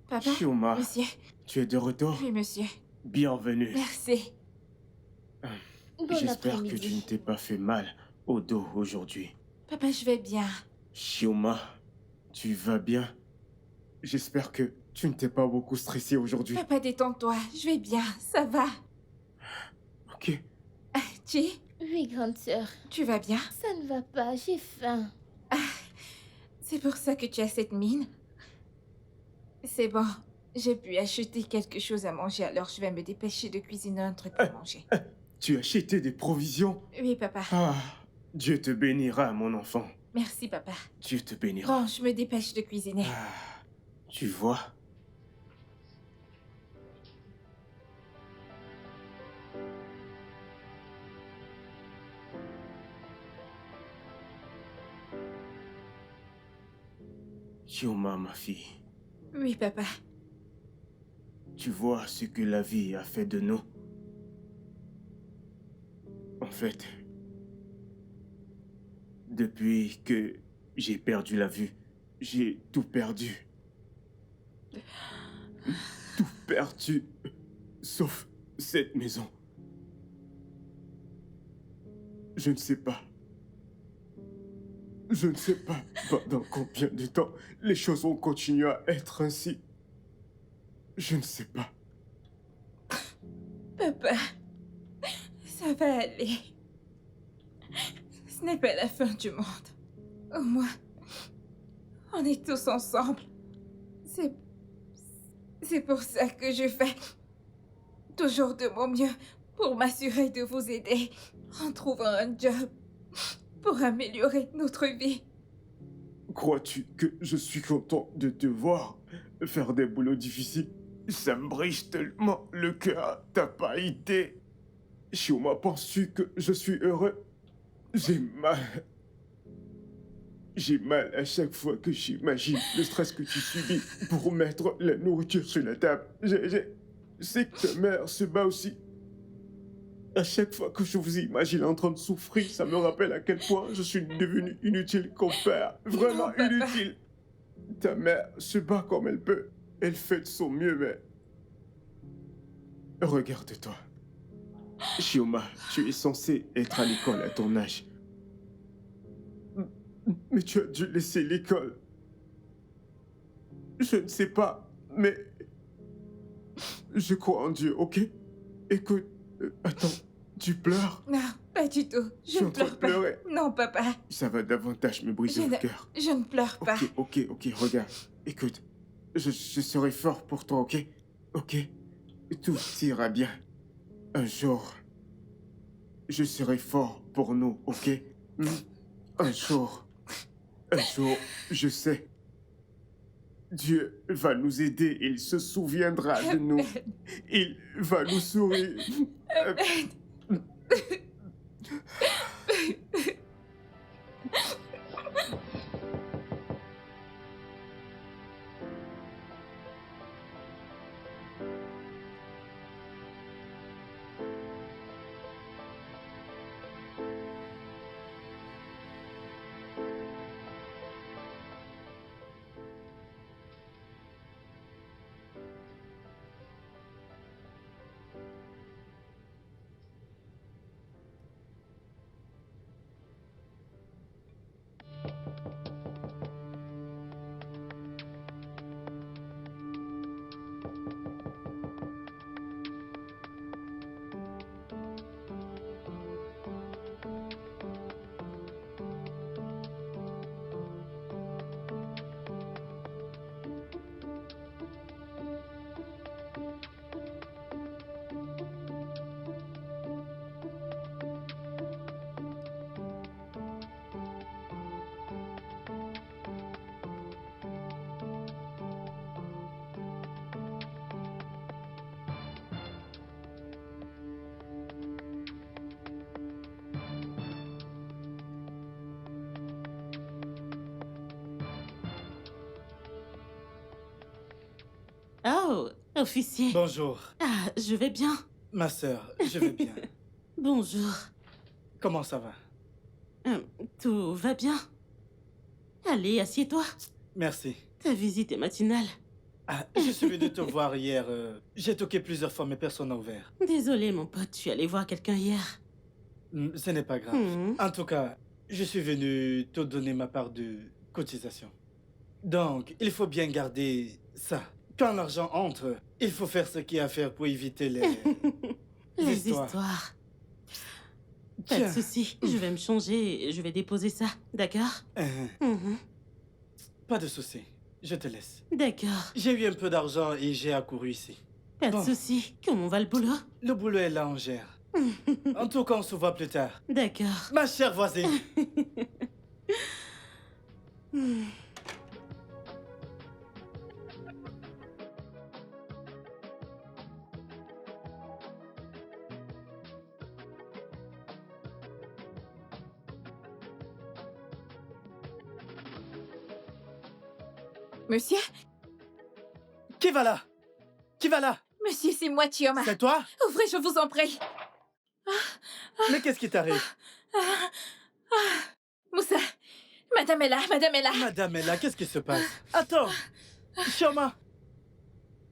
[SPEAKER 2] Papa?
[SPEAKER 5] Chioma,
[SPEAKER 2] Monsieur?
[SPEAKER 5] tu es de retour?
[SPEAKER 2] Oui, monsieur.
[SPEAKER 5] Bienvenue.
[SPEAKER 2] Merci.
[SPEAKER 9] Bon
[SPEAKER 5] J'espère que
[SPEAKER 9] après-midi.
[SPEAKER 5] tu ne t'es pas fait mal au dos aujourd'hui.
[SPEAKER 2] Papa, je vais bien.
[SPEAKER 5] Chioma, tu vas bien? J'espère que tu ne t'es pas beaucoup stressé aujourd'hui.
[SPEAKER 2] Papa, détends-toi. Je vais bien. Ça va.
[SPEAKER 5] Ok.
[SPEAKER 2] Chi,
[SPEAKER 9] Oui, grande sœur.
[SPEAKER 2] tu vas bien?
[SPEAKER 9] Ça ne va pas, j'ai faim.
[SPEAKER 2] C'est pour ça que tu as cette mine? C'est bon. J'ai pu acheter quelque chose à manger, alors je vais me dépêcher de cuisiner un truc pour manger.
[SPEAKER 5] Tu as acheté des provisions?
[SPEAKER 2] Oui, papa.
[SPEAKER 5] Ah, Dieu te bénira, mon enfant.
[SPEAKER 2] Merci, papa.
[SPEAKER 5] Dieu te bénira.
[SPEAKER 2] Bon, je me dépêche de cuisiner.
[SPEAKER 5] Ah, tu vois? Chioma, ma fille,
[SPEAKER 2] Oui, papa.
[SPEAKER 5] tu vois ce que la vie a fait de nous? En fait, depuis que j'ai perdu la vue, j'ai tout perdu. Tout perdu, sauf cette maison. Je ne sais pas. Je ne sais pas pendant combien de temps les choses vont continuer à être ainsi. Je ne sais pas.
[SPEAKER 2] Papa, ça va aller. Ce n'est pas la fin du monde. Au moins, on est tous ensemble. C'est pour ça que je fais toujours de mon mieux pour m'assurer de vous aider en trouvant un job pour améliorer notre vie.
[SPEAKER 5] Crois-tu que je suis content de te voir faire des boulots difficiles? Ça me brise tellement le cœur, t'as pas idée. Chioma, penses-tu que je suis heureux? J'ai mal. J'ai mal à chaque fois que j'imagine le stress que tu subis pour mettre la nourriture sur la table. Je sais que ta mère se bat aussi. À chaque fois que je vous imagine en train de souffrir, ça me rappelle à quel point je suis devenu inutile comme père. Vraiment
[SPEAKER 2] Non, papa.
[SPEAKER 5] inutile. Ta mère se bat comme elle peut. Elle fait de son mieux, mais... Regarde-toi. Chioma, tu es censée être à l'école à ton âge. Mais tu as dû laisser l'école. Je ne sais pas, mais... Je crois en Dieu, ok? Écoute, attends, Tu pleures?
[SPEAKER 2] Non, pas du tout.
[SPEAKER 5] Je
[SPEAKER 2] Je
[SPEAKER 5] suis
[SPEAKER 2] ne
[SPEAKER 5] en train de
[SPEAKER 2] pleure pas.
[SPEAKER 5] pleurer.
[SPEAKER 2] Non, papa.
[SPEAKER 5] Ça va davantage me briser
[SPEAKER 2] Je
[SPEAKER 5] le
[SPEAKER 2] ne-
[SPEAKER 5] cœur.
[SPEAKER 2] Je ne pleure pas.
[SPEAKER 5] Ok, regarde. Écoute, je serai fort pour toi, ok? Ok? Tout ira bien. Un jour, je serai fort pour nous, ok? Un jour, je sais. Dieu va nous aider, il se souviendra de nous. Il va nous sourire.
[SPEAKER 8] Oh, officier.
[SPEAKER 6] Bonjour.
[SPEAKER 8] Ah, je vais bien.
[SPEAKER 6] Ma sœur, je vais bien.
[SPEAKER 8] Bonjour.
[SPEAKER 6] Comment ça va?
[SPEAKER 8] Tout va bien? Allez, assieds-toi.
[SPEAKER 6] Merci.
[SPEAKER 8] Ta visite est matinale.
[SPEAKER 6] Ah, je suis venu te voir hier. J'ai toqué plusieurs fois, mais personne n'a ouvert.
[SPEAKER 8] Désolé, mon pote, je suis allé voir quelqu'un hier.
[SPEAKER 6] Ce n'est pas grave. En tout cas, je suis venu te donner ma part de cotisation. Donc, il faut bien garder ça. Quand l'argent entre, il faut faire ce qu'il y a à faire pour éviter les...
[SPEAKER 8] Les histoires. Pas de
[SPEAKER 6] Tiens.
[SPEAKER 8] souci. Je vais me changer et je vais déposer ça. D'accord?
[SPEAKER 6] Pas de souci. Je te laisse.
[SPEAKER 8] D'accord.
[SPEAKER 6] J'ai eu un peu d'argent et j'ai accouru ici.
[SPEAKER 8] Pas
[SPEAKER 6] Bon.
[SPEAKER 8] de souci. Comment va le boulot?
[SPEAKER 6] Le boulot est là, on gère. En tout cas, on se voit plus tard.
[SPEAKER 8] D'accord.
[SPEAKER 6] Ma chère voisine.
[SPEAKER 2] Monsieur?
[SPEAKER 6] Qui va là? Qui va là?
[SPEAKER 2] Monsieur, c'est moi, Chioma.
[SPEAKER 6] C'est toi?
[SPEAKER 2] Ouvrez, je vous en prie.
[SPEAKER 6] Mais qu'est-ce qui t'arrive?
[SPEAKER 2] Moussa, madame est là, madame est là.
[SPEAKER 6] Madame est là, qu'est-ce qui se passe? Attends! Chioma!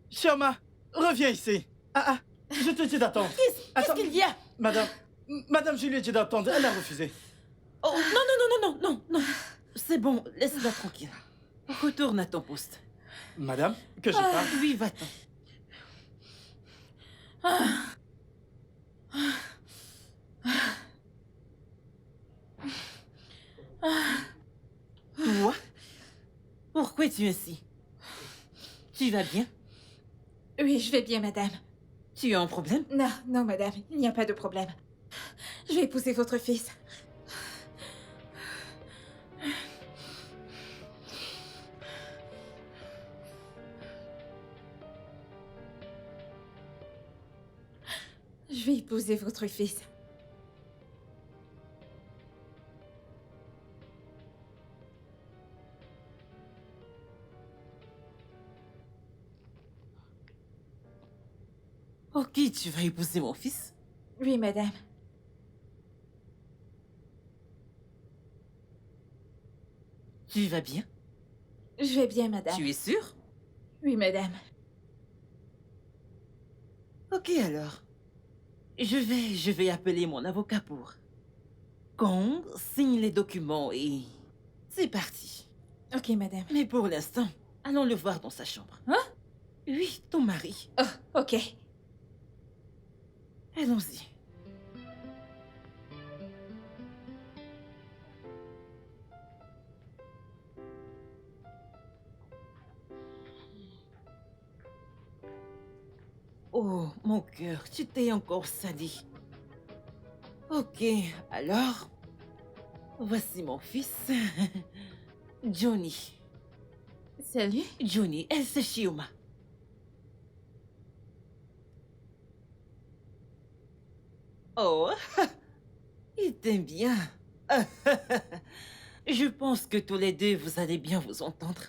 [SPEAKER 6] Chioma! Reviens ici! Je te dis d'attendre.
[SPEAKER 4] Qu'est-ce qu'il y a?
[SPEAKER 6] Madame, je lui ai dit d'attendre, elle a refusé.
[SPEAKER 4] Oh, non. C'est bon, laisse-la tranquille. Retourne à ton poste.
[SPEAKER 6] Madame, que je parle?
[SPEAKER 4] Oui, va-t'en. Toi? Pourquoi es-tu ainsi? Tu vas bien?
[SPEAKER 2] Oui, je vais bien, madame.
[SPEAKER 4] Tu as un problème?
[SPEAKER 2] Non, madame, il n'y a pas de problème. Je vais épouser votre fils. Je vais épouser votre fils.
[SPEAKER 4] Ok, tu vas épouser mon fils?
[SPEAKER 2] Oui, madame.
[SPEAKER 4] Tu vas bien?
[SPEAKER 2] Je vais bien, madame.
[SPEAKER 4] Tu es sûre?
[SPEAKER 2] Oui, madame.
[SPEAKER 4] Ok alors. Je vais appeler mon avocat pour... Kong signe les documents et... C'est parti.
[SPEAKER 2] Ok, madame.
[SPEAKER 4] Mais pour l'instant, allons le voir dans sa chambre.
[SPEAKER 2] Hein?
[SPEAKER 4] Oui, ton mari.
[SPEAKER 2] Oh, ok.
[SPEAKER 4] Allons-y. Oh, mon cœur, tu t'es encore sali. Ok, alors, voici mon fils, Johnny.
[SPEAKER 2] Salut.
[SPEAKER 4] Johnny, elle c'est Shioma. Oh, il t'aime bien. Je pense que tous les deux, vous allez bien vous entendre.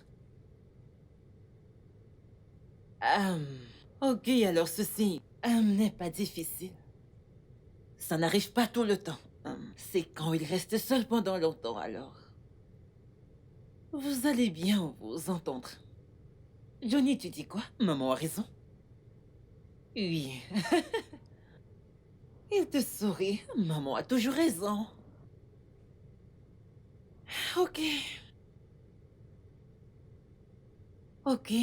[SPEAKER 4] Ok, alors ceci n'est pas difficile. Ça n'arrive pas tout le temps. C'est quand il reste seul pendant longtemps, alors. Vous allez bien vous entendre. Johnny, tu dis quoi? Maman a raison. Oui. Il te sourit. Maman a toujours raison. Ok. Ok.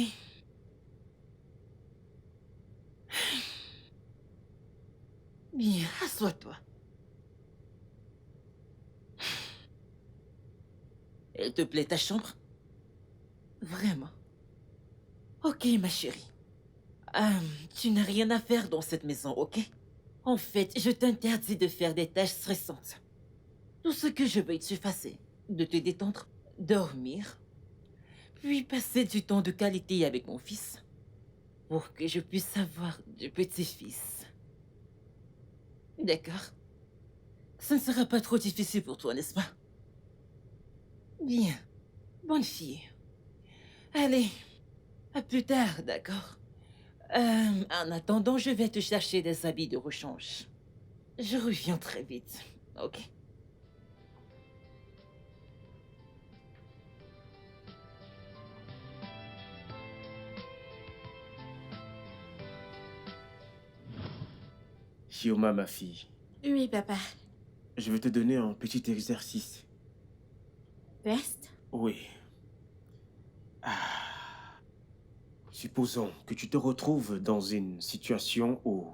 [SPEAKER 4] Bien, assois-toi. Elle te plaît ta chambre? Vraiment? Ok, ma chérie. Tu n'as rien à faire dans cette maison, ok? En fait, je t'interdis de faire des tâches stressantes. Tout ce que je veux, tu fasses, c'est de te détendre, dormir, puis passer du temps de qualité avec mon fils, pour que je puisse avoir de petits-fils. D'accord? Ça ne sera pas trop difficile pour toi, n'est-ce pas? Bien. Bonne fille. Allez, à plus tard, d'accord? En attendant, je vais te chercher des habits de rechange. Je reviens très vite, ok?
[SPEAKER 5] Shioma, ma fille,
[SPEAKER 2] Oui, papa.
[SPEAKER 5] je vais te donner un petit exercice.
[SPEAKER 2] Test?
[SPEAKER 5] Oui. Supposons que tu te retrouves dans une situation où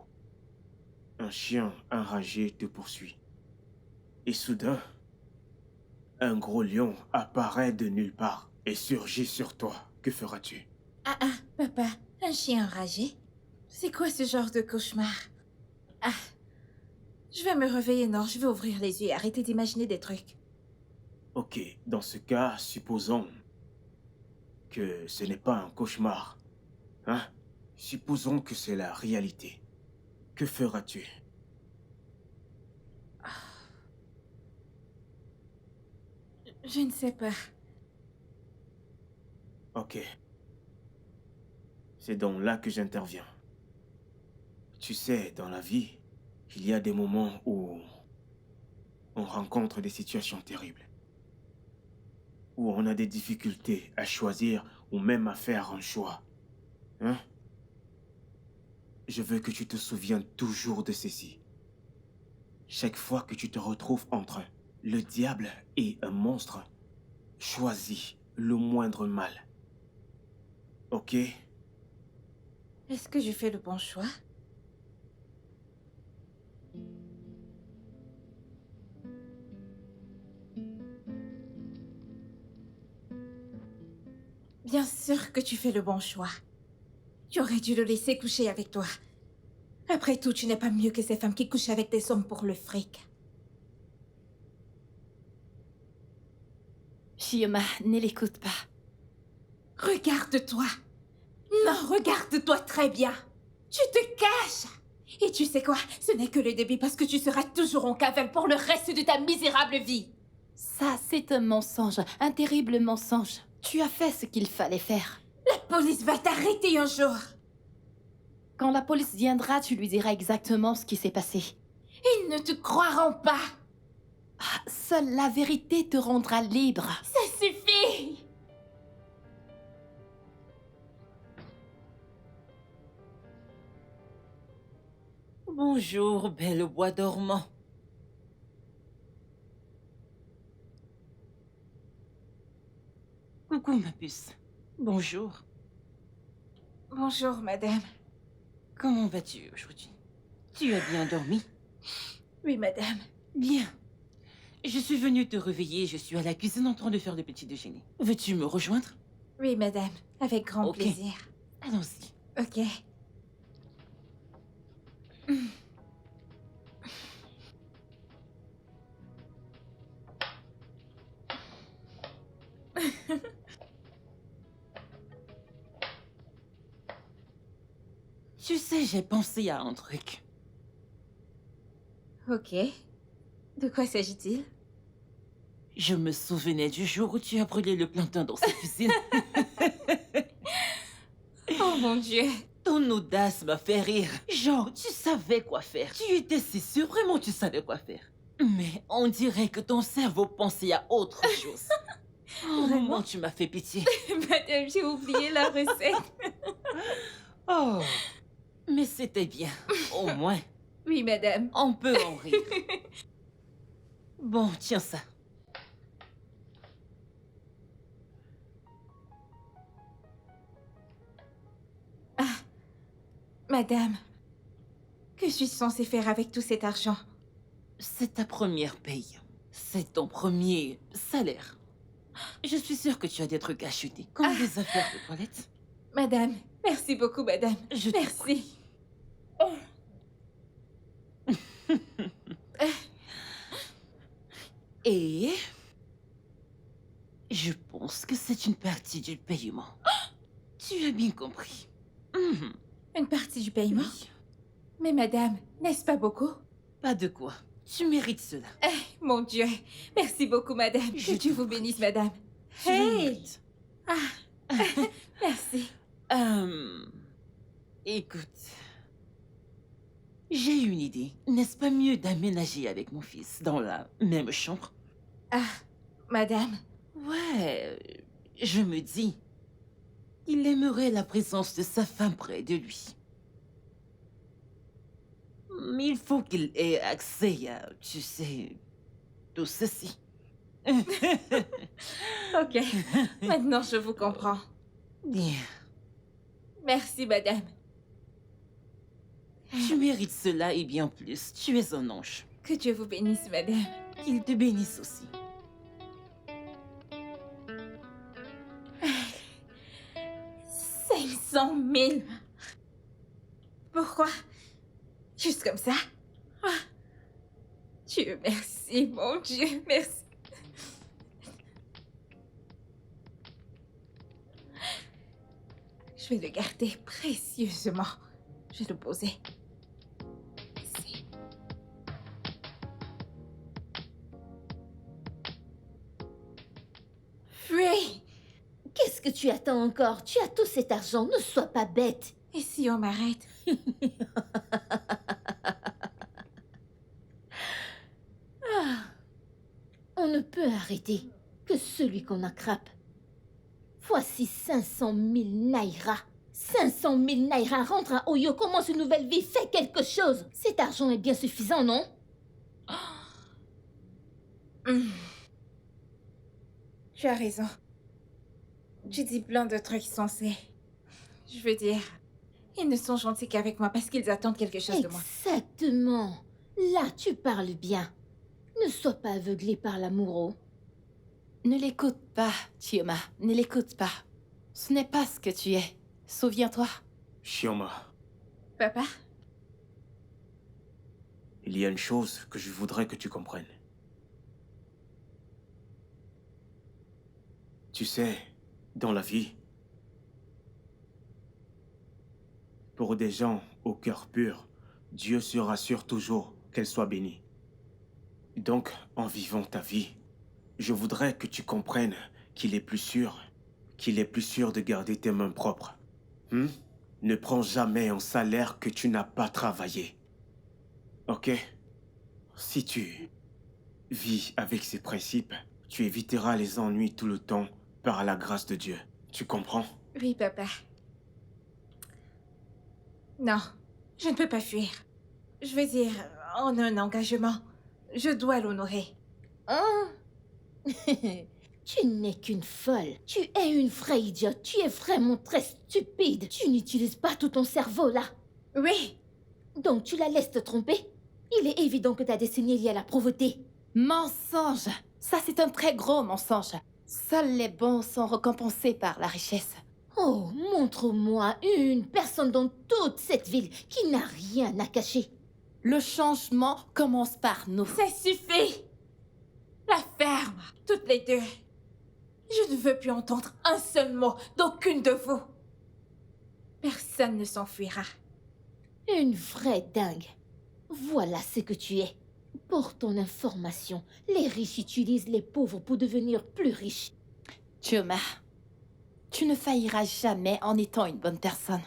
[SPEAKER 5] un chien enragé te poursuit. Et soudain, un gros lion apparaît de nulle part et surgit sur toi. Que feras-tu?
[SPEAKER 2] Papa, un chien enragé? C'est quoi ce genre de cauchemar? Je vais me réveiller, non, je vais ouvrir les yeux et arrêter d'imaginer des trucs.
[SPEAKER 5] Ok, dans ce cas, supposons que ce n'est pas un cauchemar. Hein? Supposons que c'est la réalité. Que feras-tu?
[SPEAKER 2] Je ne sais pas.
[SPEAKER 5] Ok. C'est donc là que j'interviens. Tu sais, dans la vie, il y a des moments où on rencontre des situations terribles. Où on a des difficultés à choisir ou même à faire un choix. Hein? Je veux que tu te souviennes toujours de ceci. Chaque fois que tu te retrouves entre le diable et un monstre, choisis le moindre mal. Ok?
[SPEAKER 2] Est-ce que je fais le bon choix? Bien sûr que tu fais le bon choix. Tu aurais dû le laisser coucher avec toi. Après tout, tu n'es pas mieux que ces femmes qui couchent avec des hommes pour le fric.
[SPEAKER 9] Shioma, ne l'écoute pas.
[SPEAKER 2] Regarde-toi. Non, regarde-toi très bien. Tu te caches. Et tu sais quoi? Ce n'est que le début parce que tu seras toujours en cavale pour le reste de ta misérable vie.
[SPEAKER 9] Ça, c'est un mensonge, un terrible mensonge. Tu as fait ce qu'il fallait faire.
[SPEAKER 2] La police va t'arrêter un jour.
[SPEAKER 9] Quand la police viendra, tu lui diras exactement ce qui s'est passé.
[SPEAKER 2] Ils ne te croiront pas.
[SPEAKER 9] Seule la vérité te rendra libre.
[SPEAKER 2] Ça suffit.
[SPEAKER 4] Bonjour, belle bois dormant. Coucou, ma puce. Bonjour.
[SPEAKER 2] Bonjour, madame.
[SPEAKER 4] Comment vas-tu aujourd'hui? Tu as bien dormi?
[SPEAKER 2] Oui, madame.
[SPEAKER 4] Bien. Je suis venue te réveiller, je suis à la cuisine en train de faire le petit déjeuner. Veux-tu me rejoindre?
[SPEAKER 2] Oui, madame. Avec grand
[SPEAKER 4] Ok.
[SPEAKER 2] plaisir.
[SPEAKER 4] Allons-y.
[SPEAKER 2] Ok.
[SPEAKER 4] Tu sais, j'ai pensé à un truc.
[SPEAKER 2] Ok. De quoi s'agit-il?
[SPEAKER 4] Je me souvenais du jour où tu as brûlé le plantain dans cette cuisine.
[SPEAKER 2] Oh mon Dieu.
[SPEAKER 4] Ton audace m'a fait rire. Genre, tu savais quoi faire. Tu étais si sûr, vraiment tu savais quoi faire. Mais on dirait que ton cerveau pensait à autre chose. Oh,
[SPEAKER 2] Vraiment?
[SPEAKER 4] moment, tu m'as fait pitié.
[SPEAKER 2] Madame, j'ai oublié la recette.
[SPEAKER 4] Oh, mais c'était bien. Au moins,
[SPEAKER 2] Oui, madame.
[SPEAKER 4] on peut en rire. Bon, tiens ça.
[SPEAKER 2] Madame, que suis-je censée faire avec tout cet argent?
[SPEAKER 4] C'est ta première paye. C'est ton premier salaire. Je suis sûre que tu as des trucs à acheter, comme des affaires de toilette.
[SPEAKER 2] Madame, merci beaucoup, madame.
[SPEAKER 4] Je t'en
[SPEAKER 2] Merci.
[SPEAKER 4] Et je pense que c'est une partie du paiement. Tu as bien compris. Mhm.
[SPEAKER 2] Une partie du paiement?
[SPEAKER 4] Oui.
[SPEAKER 2] Mais madame, n'est-ce pas beaucoup?
[SPEAKER 4] Pas de quoi. Tu mérites cela.
[SPEAKER 2] Mon Dieu. Merci beaucoup, madame.
[SPEAKER 4] Je
[SPEAKER 2] Que Dieu
[SPEAKER 4] t'en
[SPEAKER 2] vous
[SPEAKER 4] prie.
[SPEAKER 2] bénisse, madame.
[SPEAKER 4] Tu le
[SPEAKER 2] Hey!
[SPEAKER 4] mérites.
[SPEAKER 2] Merci.
[SPEAKER 4] Écoute, j'ai une idée. N'est-ce pas mieux d'aménager avec mon fils dans la même chambre?
[SPEAKER 2] Madame,
[SPEAKER 4] Ouais, je me dis, il aimerait la présence de sa femme près de lui. Mais il faut qu'il ait accès à, tu sais, tout ceci.
[SPEAKER 2] ok. Maintenant, je vous comprends.
[SPEAKER 4] Bien,
[SPEAKER 2] Merci, madame.
[SPEAKER 4] tu mérites cela et bien plus. Tu es un ange.
[SPEAKER 2] Que Dieu vous bénisse, madame.
[SPEAKER 4] Qu'il te bénisse aussi.
[SPEAKER 2] $500 000. Pourquoi? Juste comme ça? Dieu merci, mon Dieu, merci. Je vais le garder précieusement. Je vais le poser ici. Free!
[SPEAKER 10] Qu'est-ce que tu attends encore? Tu as tout cet argent, ne sois pas bête.
[SPEAKER 2] Et si on m'arrête?
[SPEAKER 10] On ne peut arrêter que celui qu'on attrape. Voici 500 000 naira. 500 000 naira, rentre à Oyo, commence une nouvelle vie, fais quelque chose. Cet argent est bien suffisant, non?
[SPEAKER 2] Tu as raison. Tu dis plein de trucs sensés. Je veux dire, ils ne sont gentils qu'avec moi parce qu'ils attendent quelque chose de moi.
[SPEAKER 10] Exactement. Là, tu parles bien. Ne sois pas aveuglé par l'amoureux.
[SPEAKER 9] Ne l'écoute pas, Chioma. Ne l'écoute pas. Ce n'est pas ce que tu es. Souviens-toi.
[SPEAKER 5] Chioma,
[SPEAKER 2] Papa?
[SPEAKER 5] il y a une chose que je voudrais que tu comprennes. Tu sais, dans la vie, pour des gens au cœur pur, Dieu se rassure toujours qu'elle soit bénie. Donc, en vivant ta vie, je voudrais que tu comprennes qu'il est plus sûr de garder tes mains propres. Ne prends jamais un salaire que tu n'as pas travaillé. Ok? Si tu vis avec ces principes, tu éviteras les ennuis tout le temps par la grâce de Dieu. Tu comprends?
[SPEAKER 2] Oui, papa. Non, je ne peux pas fuir. Je veux dire, en un engagement, je dois l'honorer.
[SPEAKER 10] Hein? Tu n'es qu'une folle. Tu es une vraie idiote. Tu es vraiment très stupide. Tu n'utilises pas tout ton cerveau, là.
[SPEAKER 2] Oui,
[SPEAKER 10] Donc tu la laisses te tromper? Il est évident que ta destinée est liée à la pauvreté.
[SPEAKER 9] Mensonge. Ça, c'est un très gros mensonge. Seuls les bons sont récompensés par la richesse.
[SPEAKER 10] Oh, montre-moi une personne dans toute cette ville qui n'a rien à cacher.
[SPEAKER 9] Le changement commence par nous.
[SPEAKER 2] Ça suffit! La ferme, toutes les deux. Je ne veux plus entendre un seul mot d'aucune de vous. Personne ne s'enfuira.
[SPEAKER 10] Une vraie dingue. Voilà ce que tu es. Pour ton information, les riches utilisent les pauvres pour devenir plus riches.
[SPEAKER 9] Chioma, tu ne failliras jamais en étant une bonne personne.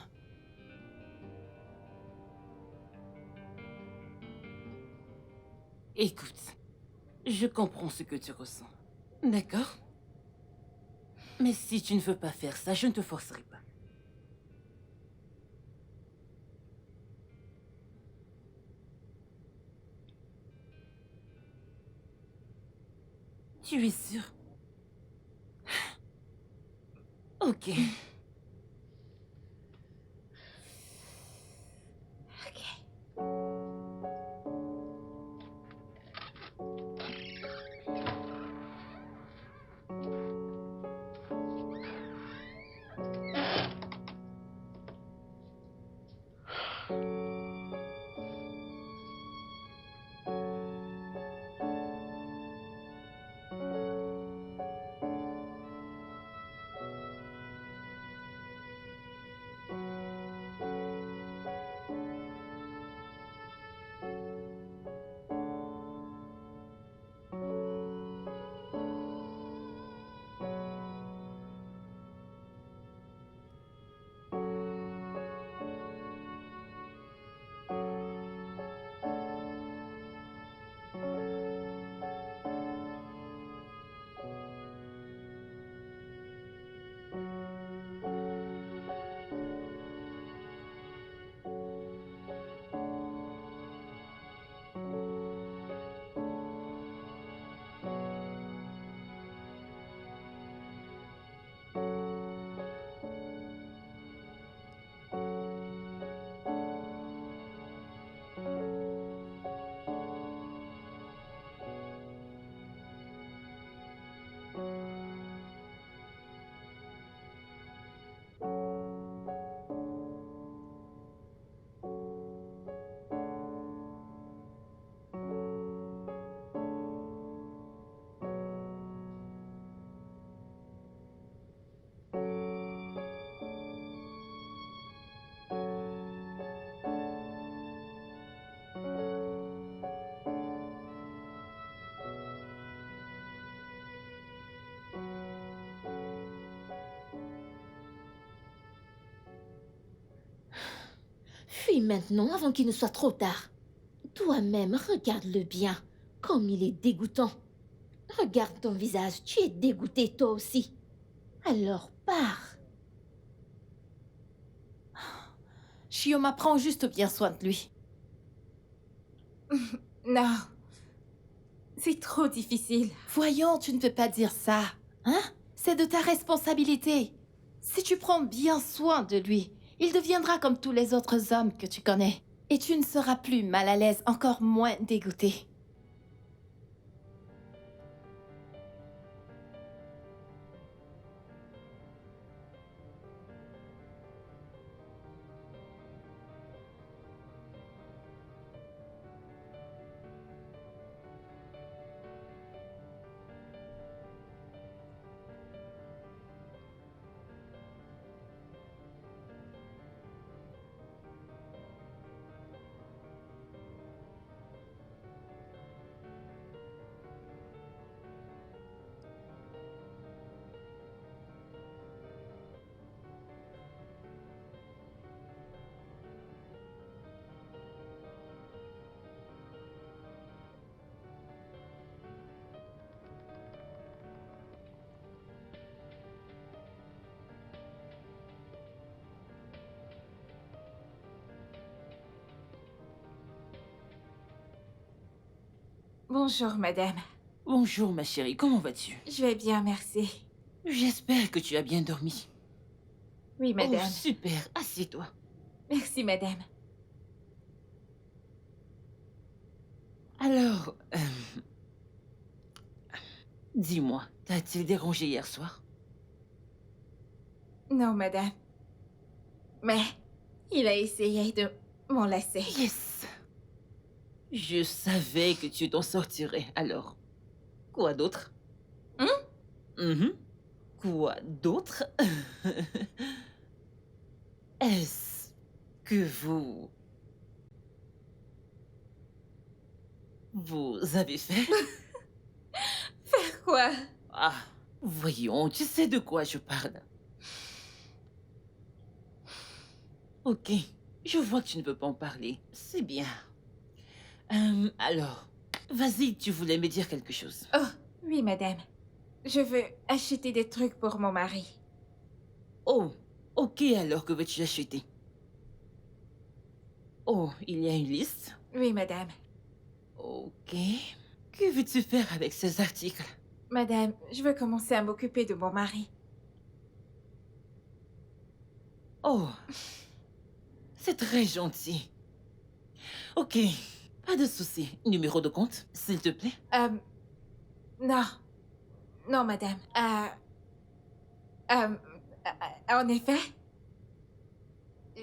[SPEAKER 4] Écoute, je comprends ce que tu ressens. D'accord? Mais si tu ne veux pas faire ça, je ne te forcerai pas. Tu es sûr? Ok.
[SPEAKER 10] Fuis maintenant avant qu'il ne soit trop tard. Toi-même, regarde-le bien, comme il est dégoûtant. Regarde ton visage, tu es dégoûté toi aussi. Alors pars.
[SPEAKER 9] Chioma prend juste bien soin de lui.
[SPEAKER 2] Non. C'est trop difficile.
[SPEAKER 9] Voyons, tu ne peux pas dire ça. Hein? C'est de ta responsabilité. Si tu prends bien soin de lui, il deviendra comme tous les autres hommes que tu connais. Et tu ne seras plus mal à l'aise, encore moins dégoûté.
[SPEAKER 2] Bonjour, madame.
[SPEAKER 4] Bonjour, ma chérie, comment vas-tu?
[SPEAKER 2] Je vais bien, merci.
[SPEAKER 4] J'espère que tu as bien dormi.
[SPEAKER 2] Oui, madame.
[SPEAKER 4] Oh, super, assieds-toi.
[SPEAKER 2] Merci, madame.
[SPEAKER 4] Alors, dis-moi, t'a-t-il dérangé hier soir?
[SPEAKER 2] Non, madame. Mais il a essayé de m'enlacer.
[SPEAKER 4] Yes! Je savais que tu t'en sortirais. Alors, quoi d'autre? Mhm. Quoi d'autre? Est-ce que vous avez fait?
[SPEAKER 2] Faire quoi?
[SPEAKER 4] Ah, voyons, tu sais de quoi je parle. Ok, je vois que tu ne veux pas en parler. C'est bien. Alors, vas-y, tu voulais me dire quelque chose.
[SPEAKER 2] Oh, oui, madame. Je veux acheter des trucs pour mon mari.
[SPEAKER 4] Oh, ok, alors que veux-tu acheter? Oh, il y a une liste?
[SPEAKER 2] Oui, madame.
[SPEAKER 4] Ok. Que veux-tu faire avec ces articles?
[SPEAKER 2] Madame, je veux commencer à m'occuper de mon mari.
[SPEAKER 4] Oh, c'est très gentil. Ok, pas de souci. Numéro de compte, s'il te plaît?
[SPEAKER 2] Non. Non, madame. En effet,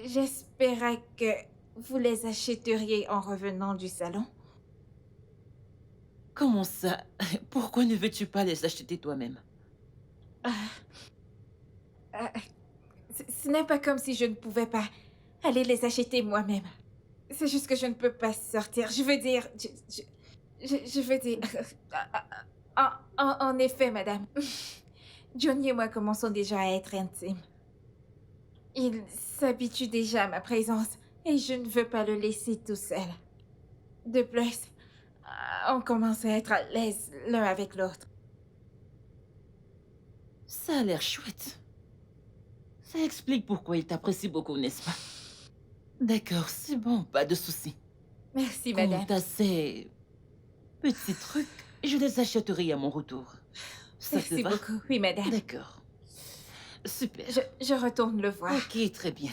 [SPEAKER 2] j'espérais que vous les achèteriez en revenant du salon.
[SPEAKER 4] Comment ça? Pourquoi ne veux-tu pas les acheter toi-même?
[SPEAKER 2] Ce n'est pas comme si je ne pouvais pas aller les acheter moi-même. C'est juste que je ne peux pas sortir. Je veux dire... Je veux dire... En effet, madame. Johnny et moi commençons déjà à être intimes. Il s'habitue déjà à ma présence et je ne veux pas le laisser tout seul. De plus, on commence à être à l'aise l'un avec l'autre.
[SPEAKER 4] Ça a l'air chouette. Ça explique pourquoi il t'apprécie beaucoup, n'est-ce pas? D'accord, c'est bon, pas de souci.
[SPEAKER 2] Merci, madame.
[SPEAKER 4] Quant à ces petits trucs, je les achèterai à mon retour. Ça te
[SPEAKER 2] Merci
[SPEAKER 4] va?
[SPEAKER 2] beaucoup. Oui, madame.
[SPEAKER 4] D'accord. Super.
[SPEAKER 2] Je retourne le voir.
[SPEAKER 4] Ok, très bien.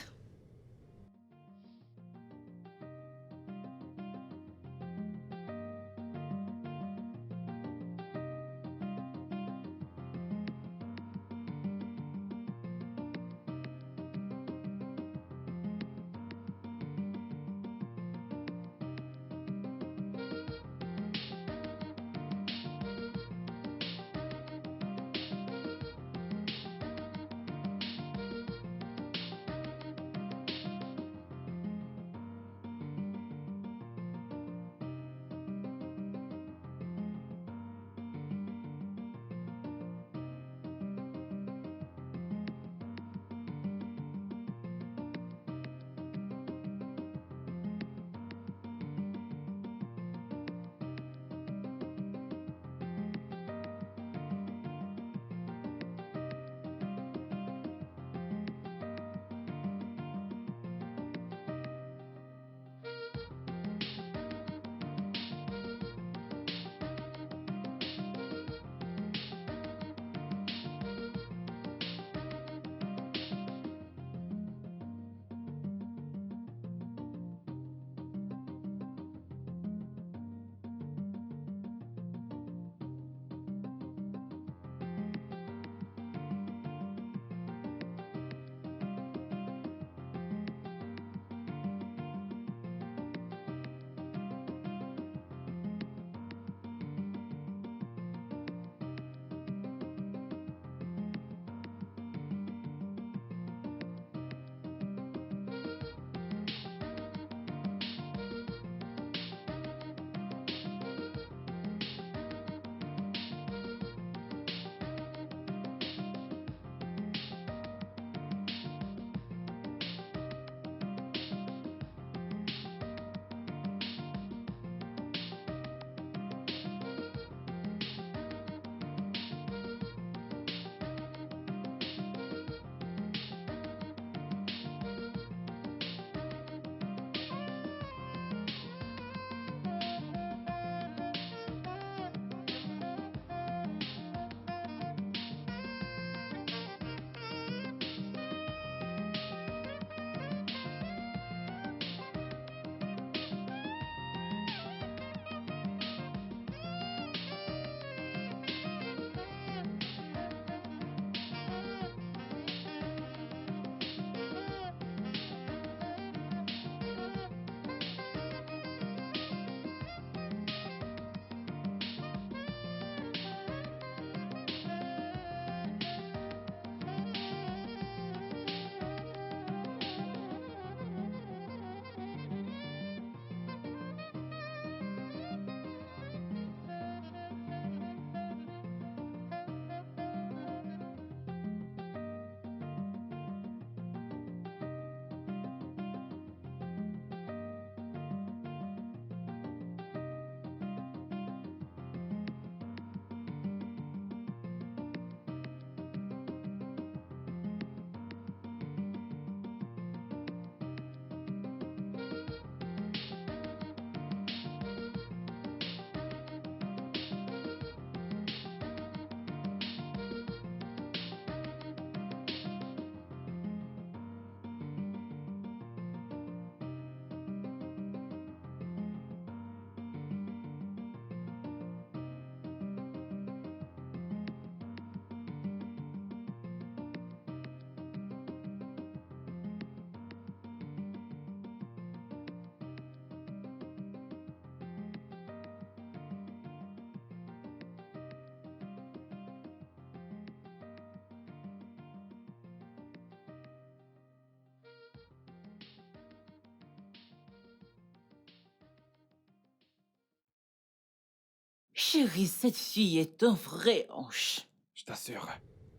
[SPEAKER 4] Chérie, cette fille est un vrai ange.
[SPEAKER 7] Je t'assure.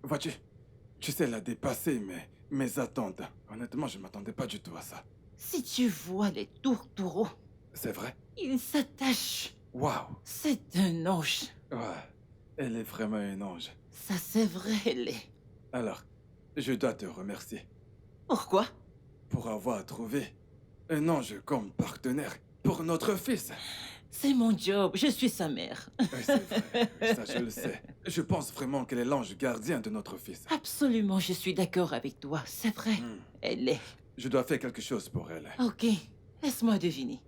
[SPEAKER 7] Vois-tu, tu sais la dépasser, mais mes attentes. Honnêtement, je m'attendais pas du tout à ça.
[SPEAKER 4] Si tu vois les tourtereaux,
[SPEAKER 7] C'est vrai?
[SPEAKER 4] ils s'attachent.
[SPEAKER 7] Waouh!
[SPEAKER 4] C'est un ange.
[SPEAKER 7] Ouais, elle est vraiment un ange.
[SPEAKER 4] Ça, c'est vrai, elle est.
[SPEAKER 7] Alors, je dois te remercier
[SPEAKER 4] Pourquoi?
[SPEAKER 7] pour avoir trouvé un ange comme partenaire pour notre fils.
[SPEAKER 4] C'est mon job, je suis sa mère.
[SPEAKER 7] Oui, c'est vrai, ça je le sais. Je pense vraiment qu'elle est l'ange gardien de notre fils.
[SPEAKER 4] Absolument, je suis d'accord avec toi. C'est vrai, elle est.
[SPEAKER 7] Je dois faire quelque chose pour elle.
[SPEAKER 4] Ok, laisse-moi deviner.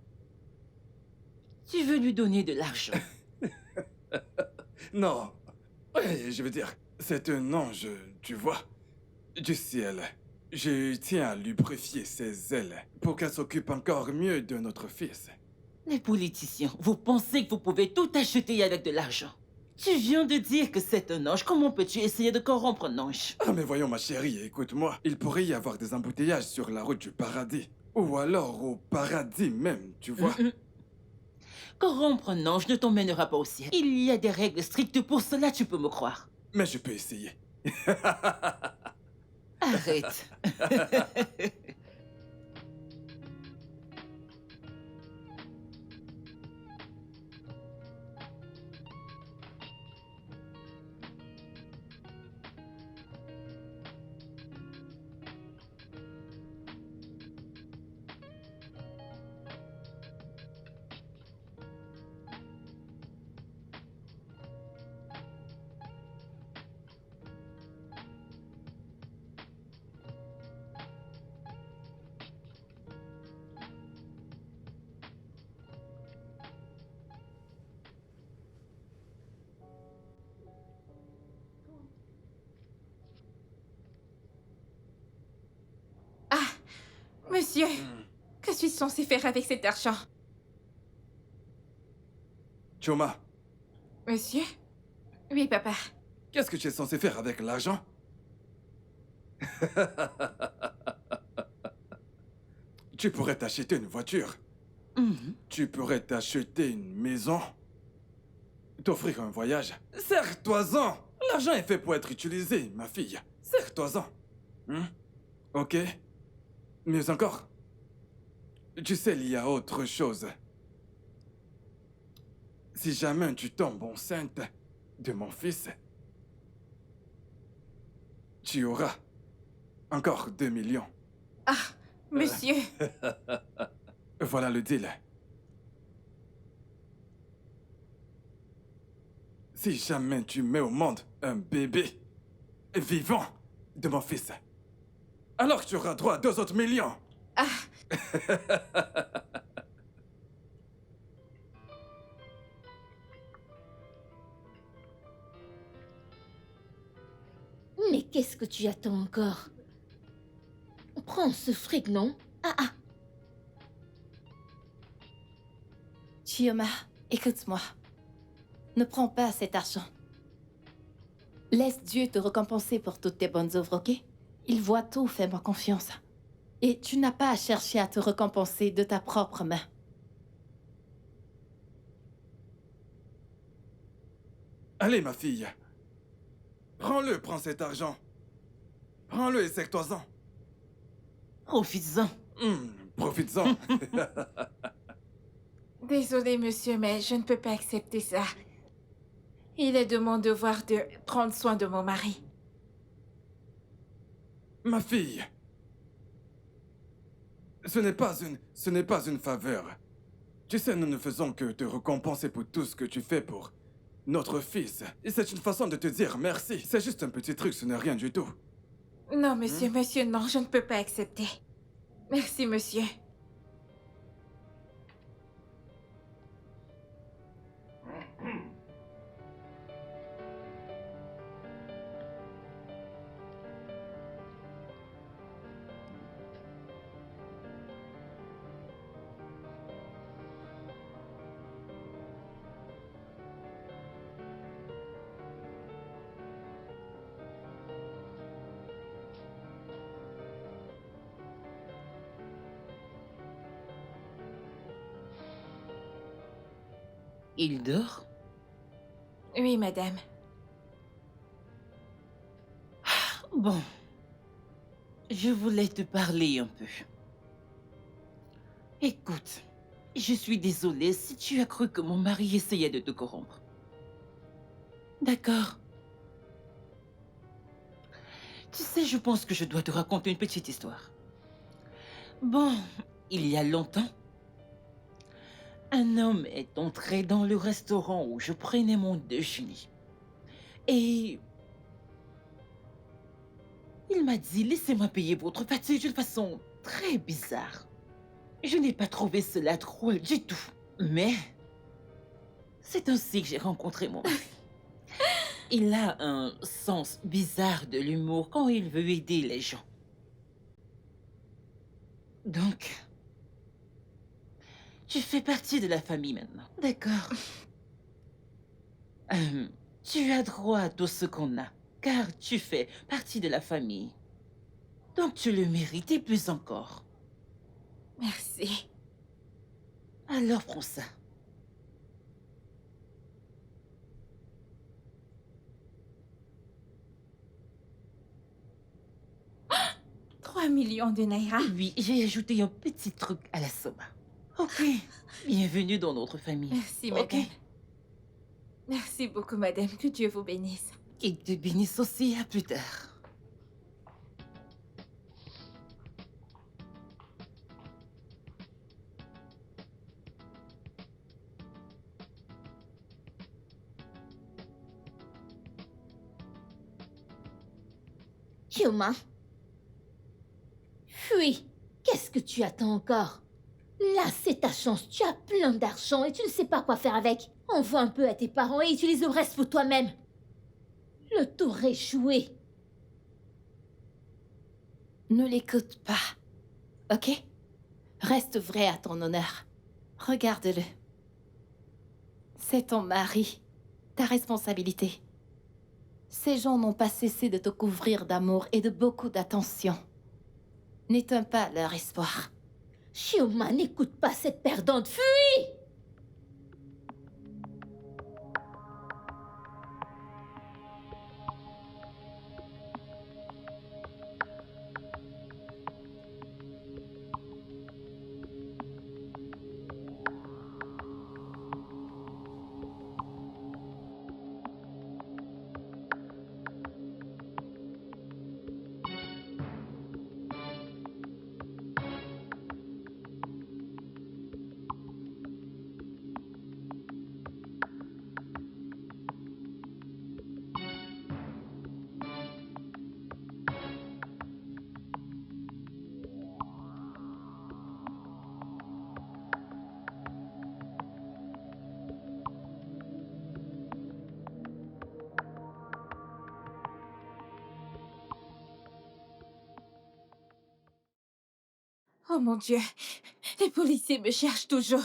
[SPEAKER 4] Tu veux lui donner de l'argent.
[SPEAKER 7] Non. Ouais, je veux dire, c'est un ange, tu vois, du ciel. Je tiens à lubrifier ses ailes pour qu'elle s'occupe encore mieux de notre fils.
[SPEAKER 4] Les politiciens, vous pensez que vous pouvez tout acheter avec de l'argent. Tu viens de dire que c'est un ange. Comment peux-tu essayer de corrompre un ange?
[SPEAKER 7] Ah mais voyons ma chérie, écoute-moi. Il pourrait y avoir des embouteillages sur la route du paradis. Ou alors au paradis même, tu vois.
[SPEAKER 4] Corrompre un ange ne t'emmènera pas au ciel. Il y a des règles strictes pour cela, tu peux me croire.
[SPEAKER 7] Mais je peux essayer.
[SPEAKER 4] Arrête.
[SPEAKER 2] Monsieur, que suis-je censé faire avec cet argent?
[SPEAKER 7] Choma,
[SPEAKER 2] Monsieur? Oui, papa.
[SPEAKER 7] qu'est-ce que tu es censé faire avec l'argent? Tu pourrais t'acheter une voiture. Tu pourrais t'acheter une maison. T'offrir un voyage. Serre-toi-en! L'argent est fait pour être utilisé, ma fille. Serre-toi-en. Ok? Mieux encore. Tu sais, il y a autre chose. Si jamais tu tombes enceinte de mon fils, tu auras encore 2 millions.
[SPEAKER 2] Ah, monsieur.
[SPEAKER 7] Voilà le deal. Si jamais tu mets au monde un bébé vivant de mon fils, alors tu auras droit à 2 autres millions.
[SPEAKER 2] Ah,
[SPEAKER 10] Mais qu'est-ce que tu attends encore? Prends ce fric, non? Ah.
[SPEAKER 9] Chioma, écoute-moi. Ne prends pas cet argent. Laisse Dieu te récompenser pour toutes tes bonnes œuvres, ok? Il voit tout, fais-moi confiance. Et tu n'as pas à chercher à te récompenser de ta propre main.
[SPEAKER 7] Allez, ma fille. Prends-le, prends cet argent. Prends-le et sers-toi-en.
[SPEAKER 4] Profites-en.
[SPEAKER 7] Profites-en.
[SPEAKER 2] désolé, monsieur, mais je ne peux pas accepter ça. Il est de mon devoir de prendre soin de mon mari.
[SPEAKER 7] Ma fille. Ce n'est pas une faveur. Tu sais, nous ne faisons que te récompenser pour tout ce que tu fais pour notre fils. Et c'est une façon de te dire merci. C'est juste un petit truc, ce n'est rien du tout.
[SPEAKER 2] Non, monsieur, monsieur, non, je ne peux pas accepter. Merci, monsieur.
[SPEAKER 4] Il dort?
[SPEAKER 2] Oui, madame.
[SPEAKER 4] Bon. Je voulais te parler un peu. Écoute, je suis désolée si tu as cru que mon mari essayait de te corrompre. D'accord. Tu sais, je pense que je dois te raconter une petite histoire. Bon, il y a longtemps, un homme est entré dans le restaurant où je prenais mon déjeuner. Et il m'a dit, laissez-moi payer votre fatigue d'une façon très bizarre. Je n'ai pas trouvé cela drôle du tout. Mais c'est ainsi que j'ai rencontré mon mari. Il a un sens bizarre de l'humour quand il veut aider les gens. Donc, tu fais partie de la famille maintenant, d'accord? Tu as droit à tout ce qu'on a, car tu fais partie de la famille. Donc tu le mérites et plus encore.
[SPEAKER 2] Merci.
[SPEAKER 4] Alors prends ça.
[SPEAKER 2] 3 millions de naira.
[SPEAKER 4] Oui, j'ai ajouté un petit truc à la somme. Ok, bienvenue dans notre famille.
[SPEAKER 2] Merci,
[SPEAKER 4] Ok.
[SPEAKER 2] madame. Merci beaucoup, madame. Que Dieu vous bénisse.
[SPEAKER 4] Qu'il te bénisse aussi, à plus tard.
[SPEAKER 10] Chioma. Fuis. Qu'est-ce que tu attends encore? Là, c'est ta chance. Tu as plein d'argent et tu ne sais pas quoi faire avec. Envoie un peu à tes parents et utilise le reste pour toi-même. Le tour est joué.
[SPEAKER 9] Ne l'écoute pas, ok? Reste vrai à ton honneur. Regarde-le. C'est ton mari, ta responsabilité. Ces gens n'ont pas cessé de te couvrir d'amour et de beaucoup d'attention. N'éteins pas leur espoir.
[SPEAKER 10] Chioma, n'écoute pas cette perdante. Fuis!
[SPEAKER 2] Oh mon Dieu. Les policiers me cherchent toujours.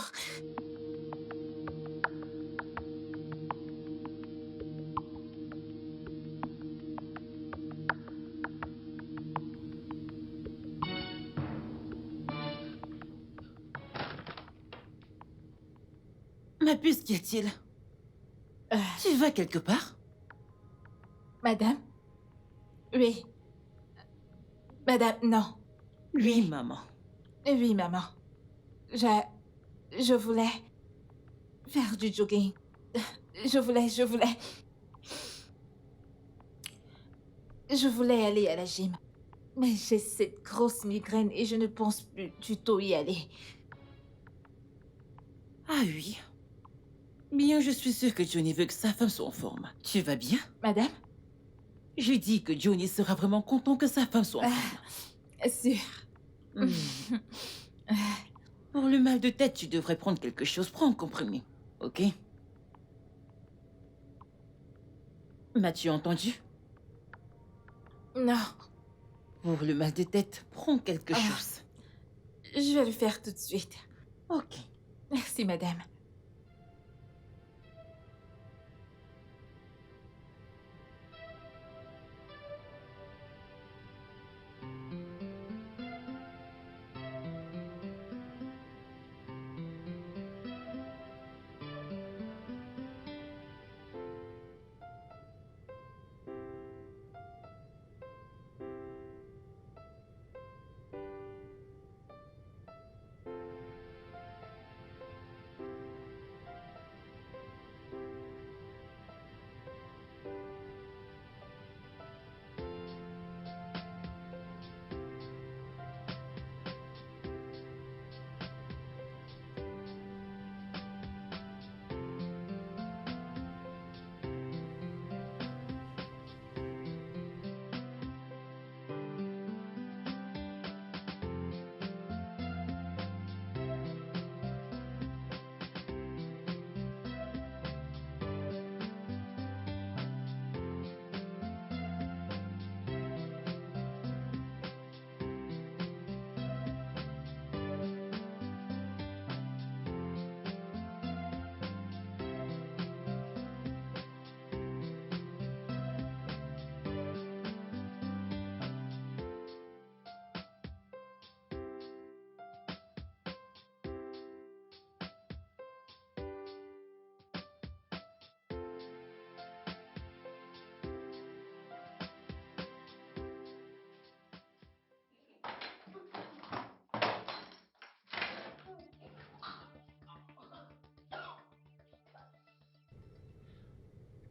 [SPEAKER 4] Ma puce, qu'y a-t-il? Tu vas quelque part?
[SPEAKER 2] Madame? Oui. Madame, non.
[SPEAKER 4] Oui, maman.
[SPEAKER 2] Oui, maman. Je voulais faire du jogging. Je voulais aller à la gym. Mais j'ai cette grosse migraine et je ne pense plus du tout y aller.
[SPEAKER 4] Ah oui. Bien, je suis sûre que Johnny veut que sa femme soit en forme. Tu vas bien?
[SPEAKER 2] Madame?
[SPEAKER 4] Je dis que Johnny sera vraiment content que sa femme soit en forme.
[SPEAKER 2] Sûr.
[SPEAKER 4] Pour le mal de tête, tu devrais prendre quelque chose. Prends un comprimé, ok? M'as-tu entendu?
[SPEAKER 2] Non.
[SPEAKER 4] Pour le mal de tête, prends quelque chose.
[SPEAKER 2] Je vais le faire tout de suite.
[SPEAKER 4] Ok.
[SPEAKER 2] Merci, madame.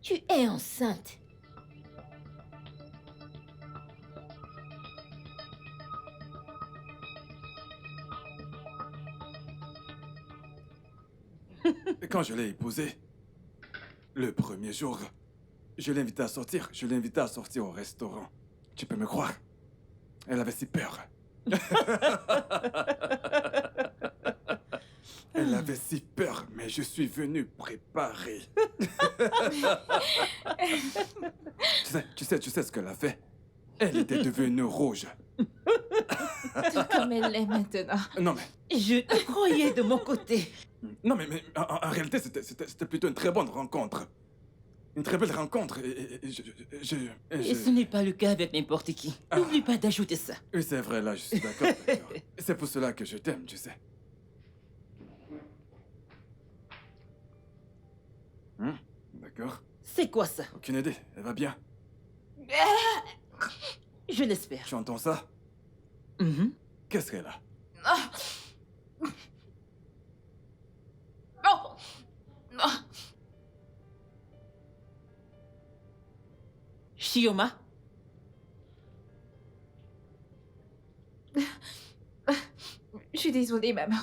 [SPEAKER 10] Tu es enceinte.
[SPEAKER 7] Quand je l'ai épousée, le premier jour, je l'ai invitée à sortir. Je l'ai invitée à sortir au restaurant. Tu peux me croire? Elle avait si peur. Elle avait si peur, mais je suis venu préparé. tu sais ce qu'elle a fait? Elle était devenue rouge.
[SPEAKER 2] Tout comme elle l'est maintenant.
[SPEAKER 7] Non mais,
[SPEAKER 4] Je te croyais de mon côté.
[SPEAKER 7] non mais en réalité, c'était plutôt une très bonne rencontre. Une très belle rencontre. Et
[SPEAKER 4] Et ce n'est pas le cas avec n'importe qui. N'oublie pas d'ajouter ça.
[SPEAKER 7] Oui, c'est vrai, là, je suis d'accord. D'accord. C'est pour cela que je t'aime, tu sais. D'accord.
[SPEAKER 4] C'est quoi ça?
[SPEAKER 7] Aucune idée. Elle va bien.
[SPEAKER 4] Je l'espère.
[SPEAKER 7] Tu entends ça?
[SPEAKER 4] Mhm.
[SPEAKER 7] Qu'est-ce qu'elle a?
[SPEAKER 2] Oh non.
[SPEAKER 4] Shioma?
[SPEAKER 2] Je suis désolée, maman.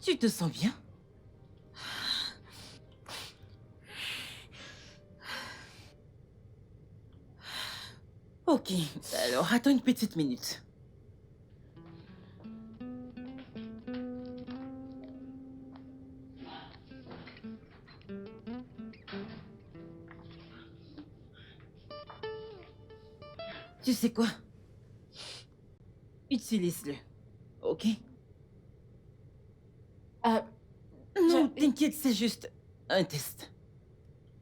[SPEAKER 4] Tu te sens bien? Ok, alors attends une petite minute. Tu sais quoi? Utilise-le, ok? Non, t'inquiète, c'est juste un test.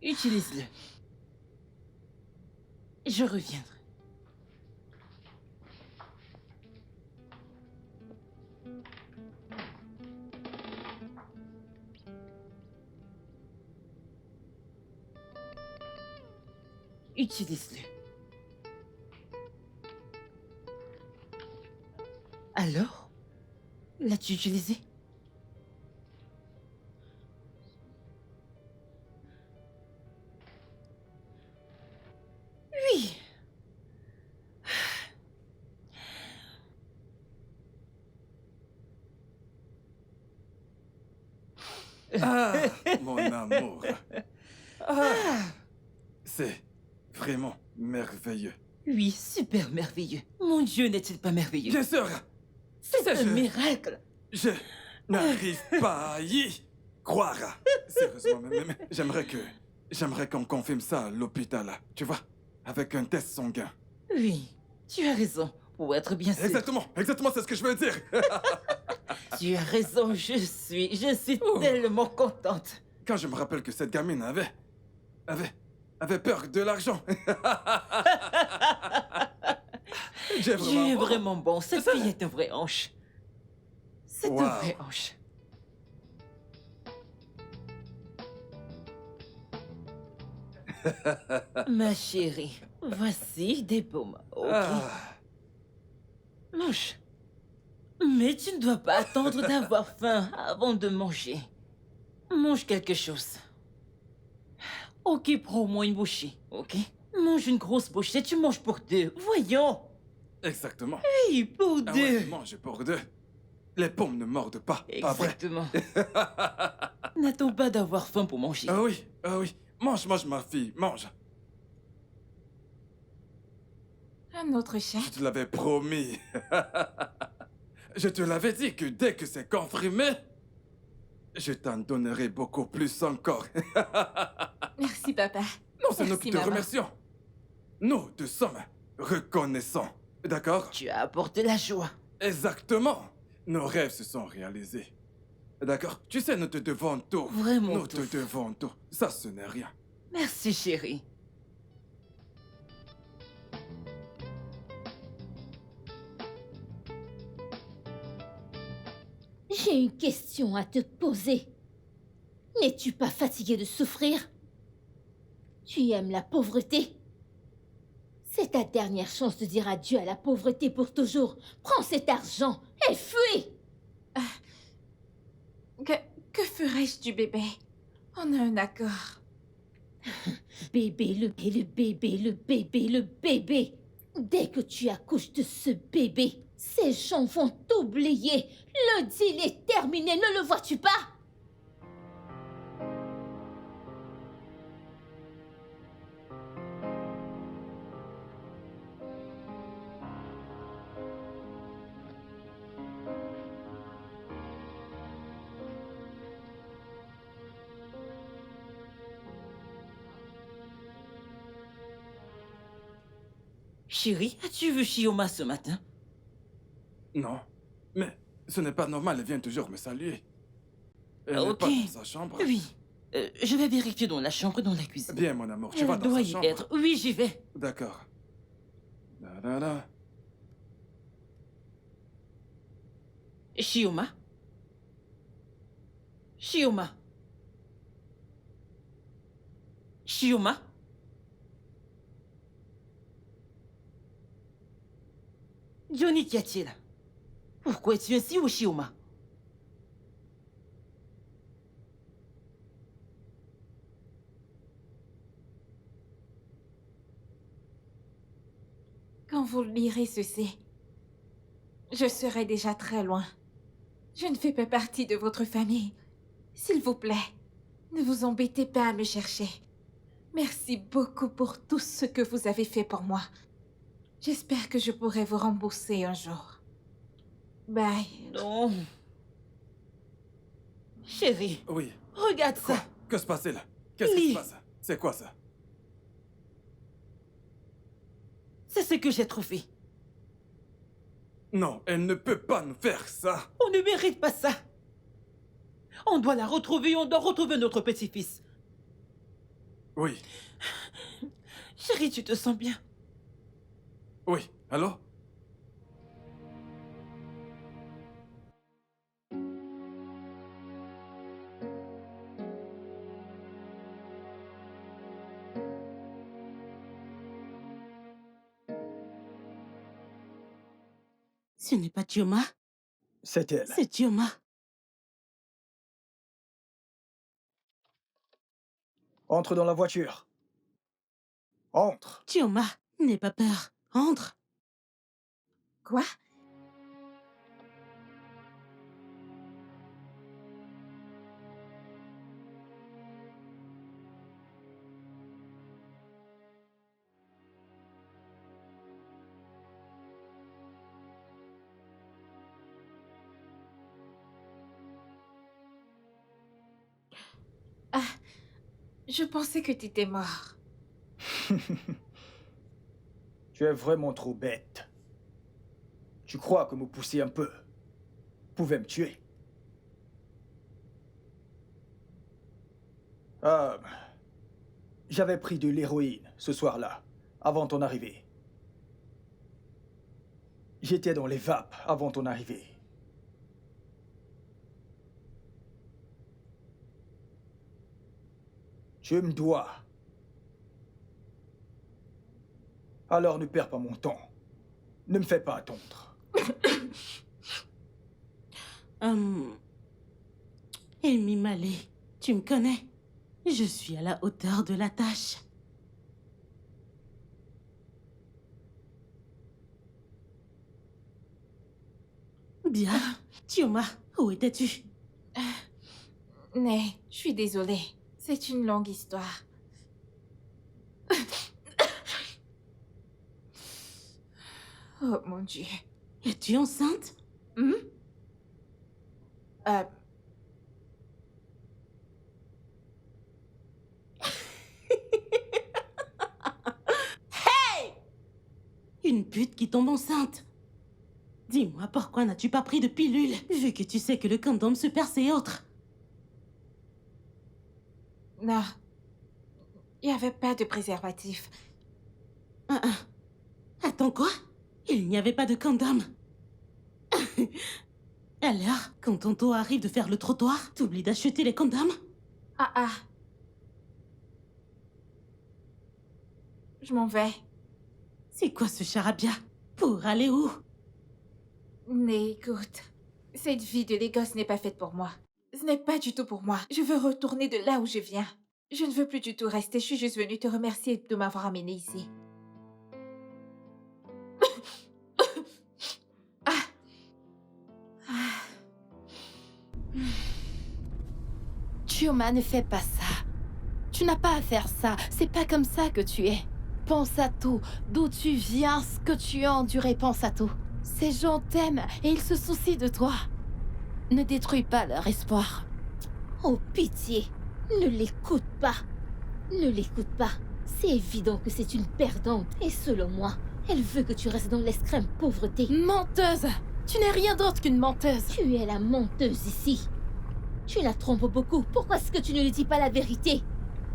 [SPEAKER 4] Utilise-le. Je reviendrai. Utilise-le. Alors? L'as-tu utilisé? Oui.
[SPEAKER 7] Ah, mon amour. C'est vraiment merveilleux.
[SPEAKER 4] Oui, super merveilleux. Mon Dieu, n'est-il pas merveilleux?
[SPEAKER 7] Bien sûr.
[SPEAKER 4] C'est un
[SPEAKER 7] je-
[SPEAKER 4] miracle.
[SPEAKER 7] Je n'arrive pas à y croire. Sérieusement, mais j'aimerais qu'on confirme ça à l'hôpital, tu vois, avec un test sanguin.
[SPEAKER 4] Oui, tu as raison. Pour être bien sûr.
[SPEAKER 7] Exactement, c'est ce que je veux dire.
[SPEAKER 4] Tu as raison, je suis tellement contente.
[SPEAKER 7] Quand je me rappelle que cette gamine avait peur de l'argent.
[SPEAKER 4] Tu es vraiment bon. Cette fille est un vrai hanche. C'est un
[SPEAKER 7] Wow.
[SPEAKER 4] vrai hanche. Ma chérie, voici des pommes. Ok.
[SPEAKER 7] Ah,
[SPEAKER 4] Mange. Mais tu ne dois pas attendre d'avoir faim avant de manger. Mange quelque chose. Ok, prends au moins une bouchée, ok? Mange une grosse bouchée, tu manges pour deux. Voyons.
[SPEAKER 7] exactement.
[SPEAKER 4] Oui, pour
[SPEAKER 7] Ah
[SPEAKER 4] deux.
[SPEAKER 7] ouais, mange pour deux. Les pommes ne mordent pas, pas vrai?
[SPEAKER 4] Exactement. N'attends pas d'avoir faim pour manger.
[SPEAKER 7] Ah oui. Mange, ma fille, mange.
[SPEAKER 2] Un autre chat.
[SPEAKER 7] Je te l'avais promis. Je te l'avais dit que dès que c'est confirmé, je t'en donnerai beaucoup plus encore.
[SPEAKER 2] Merci, papa.
[SPEAKER 7] Non, c'est nous
[SPEAKER 2] Merci,
[SPEAKER 7] qui te
[SPEAKER 2] maman.
[SPEAKER 7] remercions. Nous te sommes reconnaissants. D'accord?
[SPEAKER 4] Tu as apporté la joie.
[SPEAKER 7] Exactement. Nos rêves se sont réalisés. D'accord? Tu sais, nous te devons tout.
[SPEAKER 4] Vraiment
[SPEAKER 7] Nous
[SPEAKER 4] tout.
[SPEAKER 7] te devons tout. Ça, ce n'est rien.
[SPEAKER 4] Merci, chérie.
[SPEAKER 10] J'ai une question à te poser. N'es-tu pas fatigué de souffrir? Tu aimes la pauvreté? C'est ta dernière chance de dire adieu à la pauvreté pour toujours. Prends cet argent et fuis!
[SPEAKER 2] Que, que ferais-je du bébé? On a un accord.
[SPEAKER 10] Bébé, le bébé, le bébé, le bébé. Dès que tu accouches de ce bébé, ces gens vont t'oublier. Le deal est terminé, ne le vois-tu pas?
[SPEAKER 4] Chérie, as-tu vu Shioma ce matin?
[SPEAKER 7] Non. Mais ce n'est pas normal, elle vient toujours me saluer. Elle n'est
[SPEAKER 4] Ok.
[SPEAKER 7] pas dans sa chambre.
[SPEAKER 4] Oui. Je vais vérifier dans la chambre, dans la cuisine.
[SPEAKER 7] Bien, mon amour, tu
[SPEAKER 4] Elle
[SPEAKER 7] vas dans
[SPEAKER 4] doit
[SPEAKER 7] sa
[SPEAKER 4] y
[SPEAKER 7] chambre.
[SPEAKER 4] être. Oui, j'y vais.
[SPEAKER 7] D'accord. Da, da, da.
[SPEAKER 4] Shioma? Shioma? Shioma? Johnny, qu'y a-t-il? Pourquoi es-tu ainsi, ou Shioma?
[SPEAKER 2] Quand vous lirez ceci, je serai déjà très loin. Je ne fais pas partie de votre famille. S'il vous plaît, ne vous embêtez pas à me chercher. Merci beaucoup pour tout ce que vous avez fait pour moi. J'espère que je pourrai vous rembourser un jour. Bye.
[SPEAKER 4] Non. Chérie,
[SPEAKER 7] Oui.
[SPEAKER 4] regarde
[SPEAKER 7] Quoi?
[SPEAKER 4] ça.
[SPEAKER 7] Que se passe-t-il? Qu'est-ce qui
[SPEAKER 4] Lis.
[SPEAKER 7] se passe? C'est quoi ça?
[SPEAKER 4] C'est ce que j'ai trouvé.
[SPEAKER 7] Non, elle ne peut pas nous faire ça.
[SPEAKER 4] On ne mérite pas ça. On doit la retrouver, on doit retrouver notre petit-fils.
[SPEAKER 7] Oui.
[SPEAKER 4] Chérie, tu te sens bien?
[SPEAKER 7] Oui. Allô?
[SPEAKER 8] Ce n'est pas Chioma,
[SPEAKER 1] C'est elle.
[SPEAKER 8] c'est Chioma.
[SPEAKER 1] Entre dans la voiture. Entre.
[SPEAKER 8] Chioma, n'aie pas peur. Entre.
[SPEAKER 2] Quoi? Ah, je pensais que tu étais mort.
[SPEAKER 1] Tu es vraiment trop bête. Tu crois que me pousser un peu pouvait me tuer? J'avais pris de l'héroïne ce soir-là, avant ton arrivée. J'étais dans les vapes avant ton arrivée. Tu me dois. Alors ne perds pas mon temps. Ne me fais pas attendre.
[SPEAKER 8] Amy Malé, tu me connais. Je suis à la hauteur de la tâche. Bien. Chioma, où étais-tu?
[SPEAKER 2] Mais, je suis désolée. C'est une longue histoire. Oh mon Dieu.
[SPEAKER 8] Es-tu enceinte?
[SPEAKER 2] Hmm? Euh,
[SPEAKER 8] Une pute qui tombe enceinte. Dis-moi, pourquoi n'as-tu pas pris de pilule, vu que tu sais que le condom se perce et autres?
[SPEAKER 2] non. Il n'y avait pas de préservatif.
[SPEAKER 8] Attends, quoi? Il n'y avait pas de condom. Alors, quand ton tour arrive de faire le trottoir, t'oublies d'acheter les condoms?
[SPEAKER 2] Ah. Je m'en vais.
[SPEAKER 8] C'est quoi ce charabia? Pour aller où?
[SPEAKER 2] Mais écoute, cette vie de Lagos n'est pas faite pour moi. Ce n'est pas du tout pour moi. Je veux retourner de là où je viens. Je ne veux plus du tout rester. Je suis juste venue te remercier de m'avoir amenée ici. Ah. Ah.
[SPEAKER 9] Chioma, ne fais pas ça. Tu n'as pas à faire ça. C'est pas comme ça que tu es. Pense à tout. D'où tu viens, ce que tu as enduré, pense à tout. Ces gens t'aiment et ils se soucient de toi. Ne détruis pas leur espoir.
[SPEAKER 10] Oh, pitié. Ne l'écoute pas. Ne l'écoute pas. C'est évident que c'est une perdante. Et selon moi, elle veut que tu restes dans l'extrême pauvreté.
[SPEAKER 9] Menteuse! Tu n'es rien d'autre qu'une menteuse.
[SPEAKER 10] Tu es la menteuse ici. Tu la trompes beaucoup. Pourquoi est-ce que tu ne lui dis pas la vérité?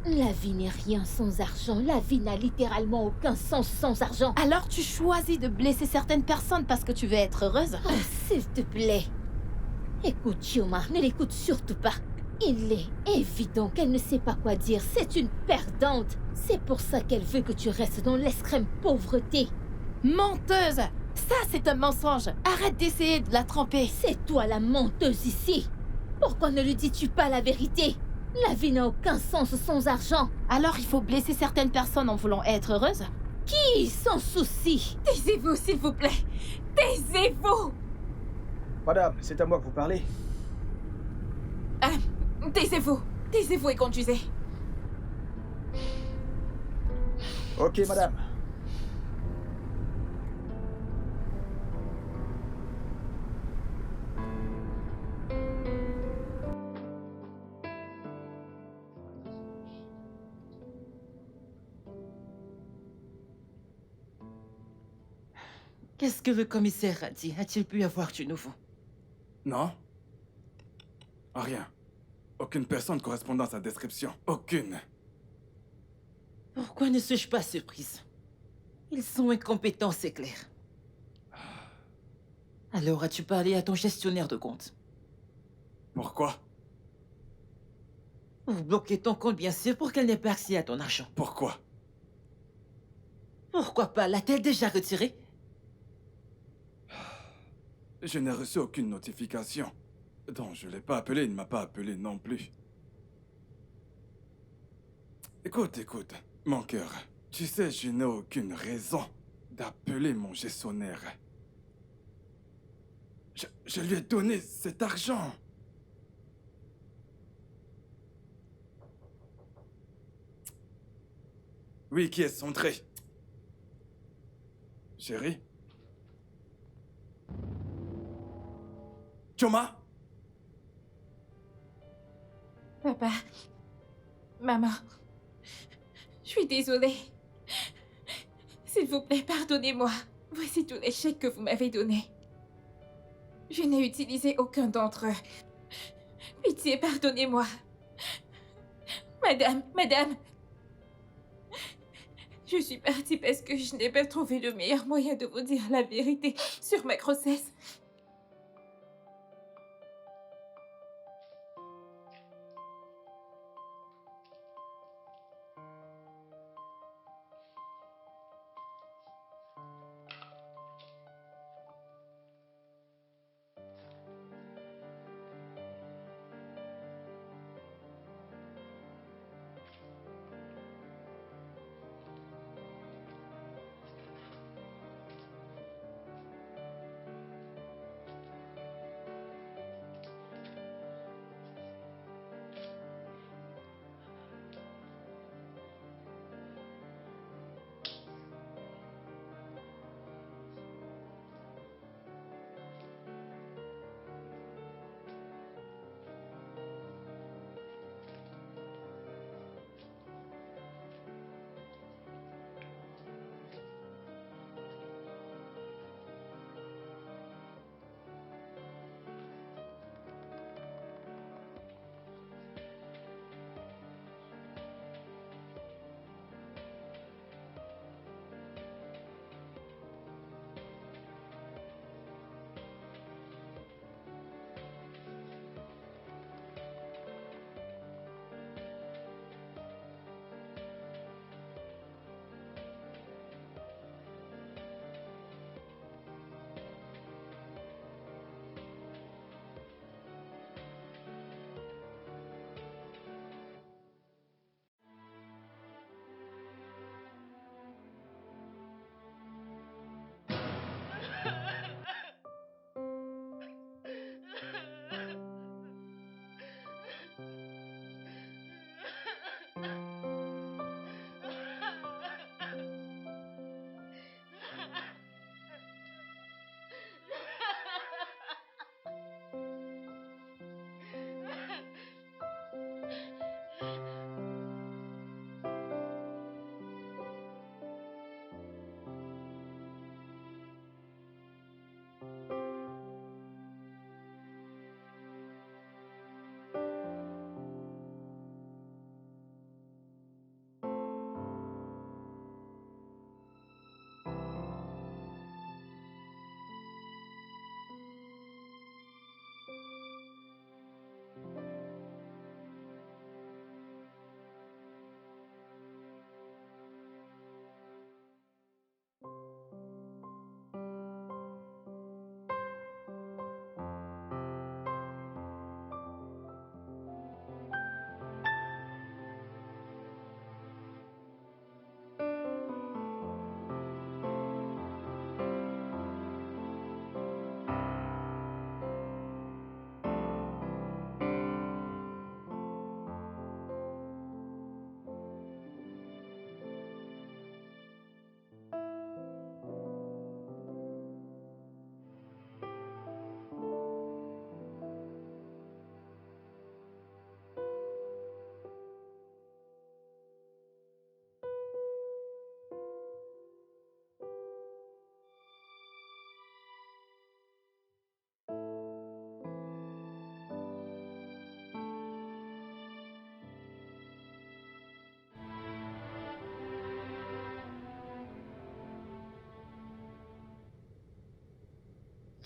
[SPEAKER 10] La vie n'est rien sans argent. La vie n'a littéralement aucun sens sans argent.
[SPEAKER 9] Alors tu choisis de blesser certaines personnes parce que tu veux être heureuse?
[SPEAKER 10] Oh, s'il te plaît. Écoute, Chioma, ne l'écoute surtout pas. Il est évident qu'elle ne sait pas quoi dire. C'est une perdante. C'est pour ça qu'elle veut que tu restes dans l'extrême pauvreté.
[SPEAKER 9] Menteuse! Ça, c'est un mensonge. Arrête d'essayer de la tromper.
[SPEAKER 10] C'est toi la menteuse ici. Pourquoi ne lui dis-tu pas la vérité? La vie n'a aucun sens sans argent.
[SPEAKER 9] Alors il faut blesser certaines personnes en voulant être heureuse?
[SPEAKER 10] Qui s'en soucie?
[SPEAKER 2] Taisez-vous, s'il vous plaît. Taisez-vous.
[SPEAKER 1] Madame, c'est à moi que vous parlez.
[SPEAKER 2] Taisez-vous. Taisez-vous et conduisez.
[SPEAKER 1] Ok, madame.
[SPEAKER 4] Qu'est-ce que le commissaire a dit? A-t-il pu avoir du nouveau?
[SPEAKER 7] Non? Rien. Aucune personne correspondant à sa description. Aucune.
[SPEAKER 4] Pourquoi ne suis-je pas surprise? Ils sont incompétents, c'est clair. Alors as-tu parlé à ton gestionnaire de compte?
[SPEAKER 7] Pourquoi?
[SPEAKER 4] Pour bloquer ton compte, bien sûr, pour qu'elle n'ait pas accès à ton argent.
[SPEAKER 7] Pourquoi?
[SPEAKER 4] Pourquoi pas? L'a-t-elle déjà retiré?
[SPEAKER 7] Je n'ai reçu aucune notification. Donc je l'ai pas appelé, il ne m'a pas appelé non plus. Écoute, mon cœur. Tu sais, je n'ai aucune raison d'appeler mon gestionnaire. Je lui ai donné cet argent. Oui, qui est centré. Chérie? Chioma?
[SPEAKER 2] Papa. Maman. Je suis désolée. S'il vous plaît, pardonnez-moi. Voici tous les chèques que vous m'avez donnés. Je n'ai utilisé aucun d'entre eux. Pitié, pardonnez-moi. Madame. Je suis partie parce que je n'ai pas trouvé le meilleur moyen de vous dire la vérité sur ma grossesse.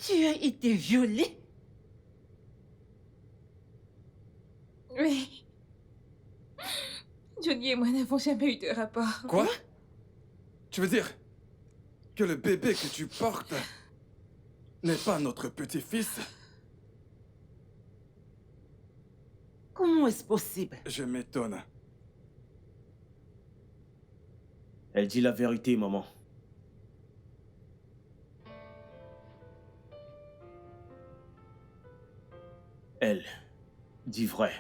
[SPEAKER 4] Tu as été violée?
[SPEAKER 2] Oui. Johnny et moi n'avons jamais eu de rapport.
[SPEAKER 7] Quoi? Tu veux dire que le bébé que tu portes n'est pas notre petit-fils?
[SPEAKER 4] Comment est-ce possible?
[SPEAKER 7] Je m'étonne.
[SPEAKER 5] Elle dit la vérité, maman. Elle dit vrai.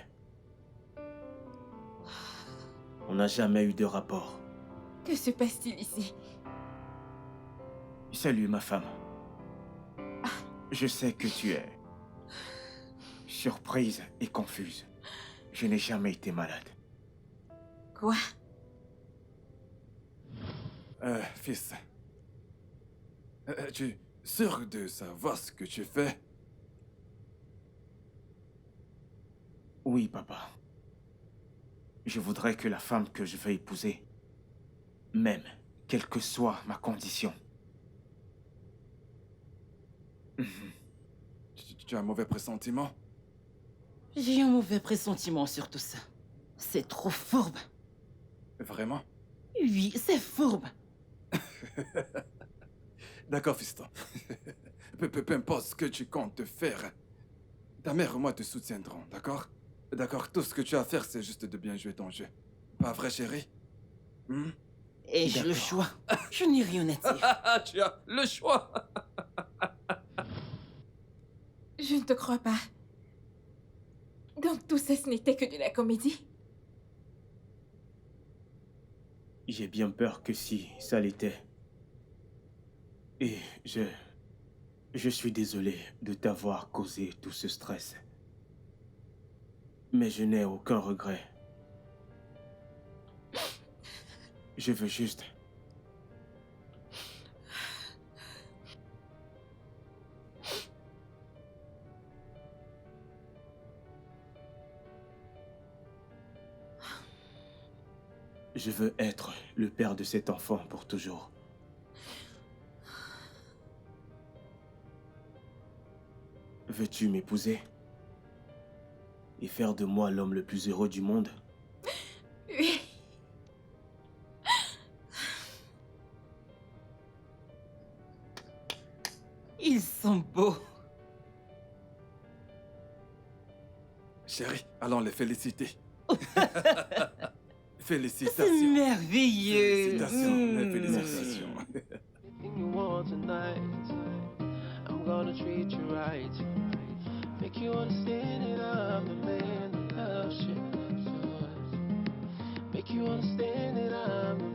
[SPEAKER 5] On n'a jamais eu de rapport.
[SPEAKER 2] Que se passe-t-il ici?
[SPEAKER 5] Salut, ma femme. Je sais que tu es surprise et confuse. Je n'ai jamais été malade.
[SPEAKER 2] Quoi?
[SPEAKER 7] Fils. Es-tu sûr de savoir ce que tu fais?
[SPEAKER 5] Oui, papa. Je voudrais que la femme que je vais épouser m'aime, quelle que soit ma condition.
[SPEAKER 7] Tu as un mauvais pressentiment?
[SPEAKER 4] J'ai un mauvais pressentiment sur tout ça. C'est trop fourbe.
[SPEAKER 7] Vraiment?
[SPEAKER 4] Oui, c'est fourbe.
[SPEAKER 7] D'accord, fiston. Peu importe ce que tu comptes faire, ta mère et moi te soutiendrons, d'accord? D'accord, tout ce que tu as à faire, c'est juste de bien jouer ton jeu. Pas vrai, chérie?
[SPEAKER 4] Ai-je le choix? Je n'ai rien à dire.
[SPEAKER 7] Tu as le choix!
[SPEAKER 2] Je ne te crois pas. Donc tout ça, ce n'était que de la comédie?
[SPEAKER 5] J'ai bien peur que si ça l'était. Et je suis désolé de t'avoir causé tout ce stress. Mais je n'ai aucun regret. Je veux juste... Je veux être le père de cet enfant pour toujours. Veux-tu m'épouser? Et faire de moi l'homme le plus heureux du monde?
[SPEAKER 2] Oui.
[SPEAKER 4] Ils sont beaux.
[SPEAKER 7] Chérie, allons les féliciter. Félicitations.
[SPEAKER 4] C'est merveilleux.
[SPEAKER 7] Félicitations. Félicitations.
[SPEAKER 11] You want tonight, I'm gonna treat you right. Make you understand that I'm the man that loves you. Make you understand that I'm the